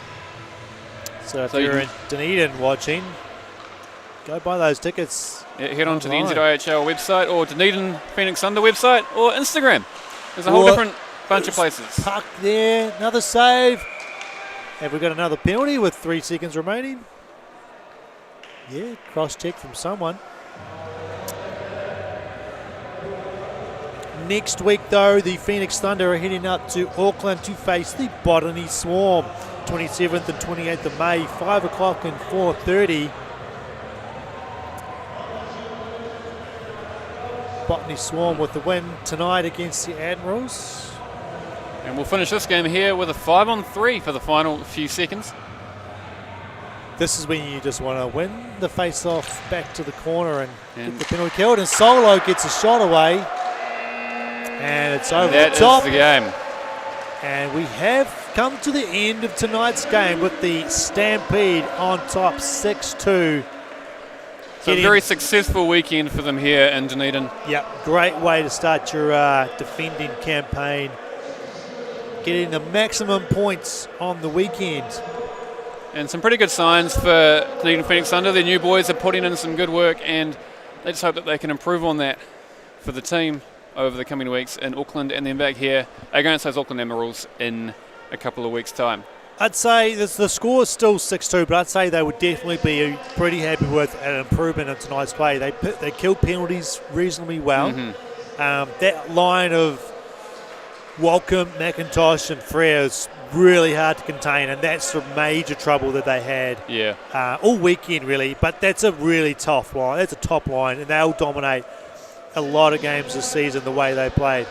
So if you're in Dunedin watching, go buy those tickets. Yeah, head on to the NZIHL website or Dunedin Phoenix Thunder website or Instagram. There's a whole different bunch of places. Puck there, another save. Have we got another penalty with 3 seconds remaining? Yeah, cross-check from someone. Next week, though, the Phoenix Thunder are heading up to Auckland to face the Botany Swarm. 27th and 28th of May, 5 o'clock and 4:30. Botany Swarm with the win tonight against the Admirals. And we'll finish this game here with a 5-on-3 for the final few seconds. This is when you just want to win the face-off back to the corner and get the penalty killed. And Solo gets a shot away. And it's over the top. That is the game. And we have come to the end of tonight's game with the Stampede on top 6-2. So a very successful weekend for them here in Dunedin. Yeah, great way to start your defending campaign. Getting the maximum points on the weekend. And some pretty good signs for Dunedin Phoenix Thunder. Their new boys are putting in some good work, and they just hope that they can improve on that for the team over the coming weeks in Auckland and then back here against those Auckland Emeralds in a couple of weeks' time. I'd say the score is still 6-2, but I'd say they would definitely be pretty happy with an improvement in tonight's play. They killed penalties reasonably well. That line of Welcome, McIntosh and Frere is really hard to contain, and that's the major trouble that they had all weekend, really. But that's a really tough line. That's a top line, and they'll dominate a lot of games this season the way they played.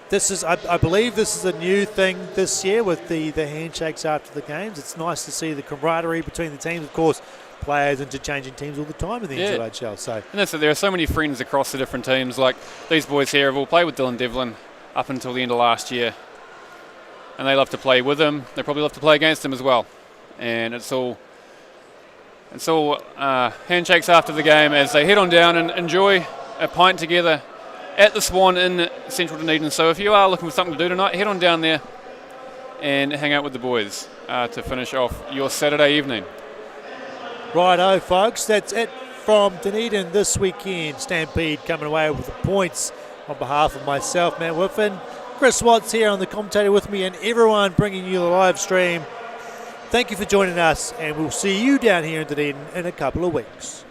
This is, I believe this is a new thing this year with the handshakes after the games. It's nice to see the camaraderie between the teams. Of course, players interchanging teams all the time in the NZIHL. So. And that's it. There are so many friends across the different teams. Like these boys here have all played with Dylan Devlin up until the end of last year. And they love to play with him. They probably love to play against him as well. And it's all handshakes after the game as they head on down and enjoy a pint together at the Swan in central Dunedin. So if you are looking for something to do tonight, head on down there and hang out with the boys to finish off your Saturday evening. Righto, folks. That's it from Dunedin this weekend. Stampede coming away with the points on behalf of myself, Matt Whiffen, Chris Watts here on the commentator with me, and everyone bringing you the live stream. Thank you for joining us, and we'll see you down here in Dunedin in a couple of weeks.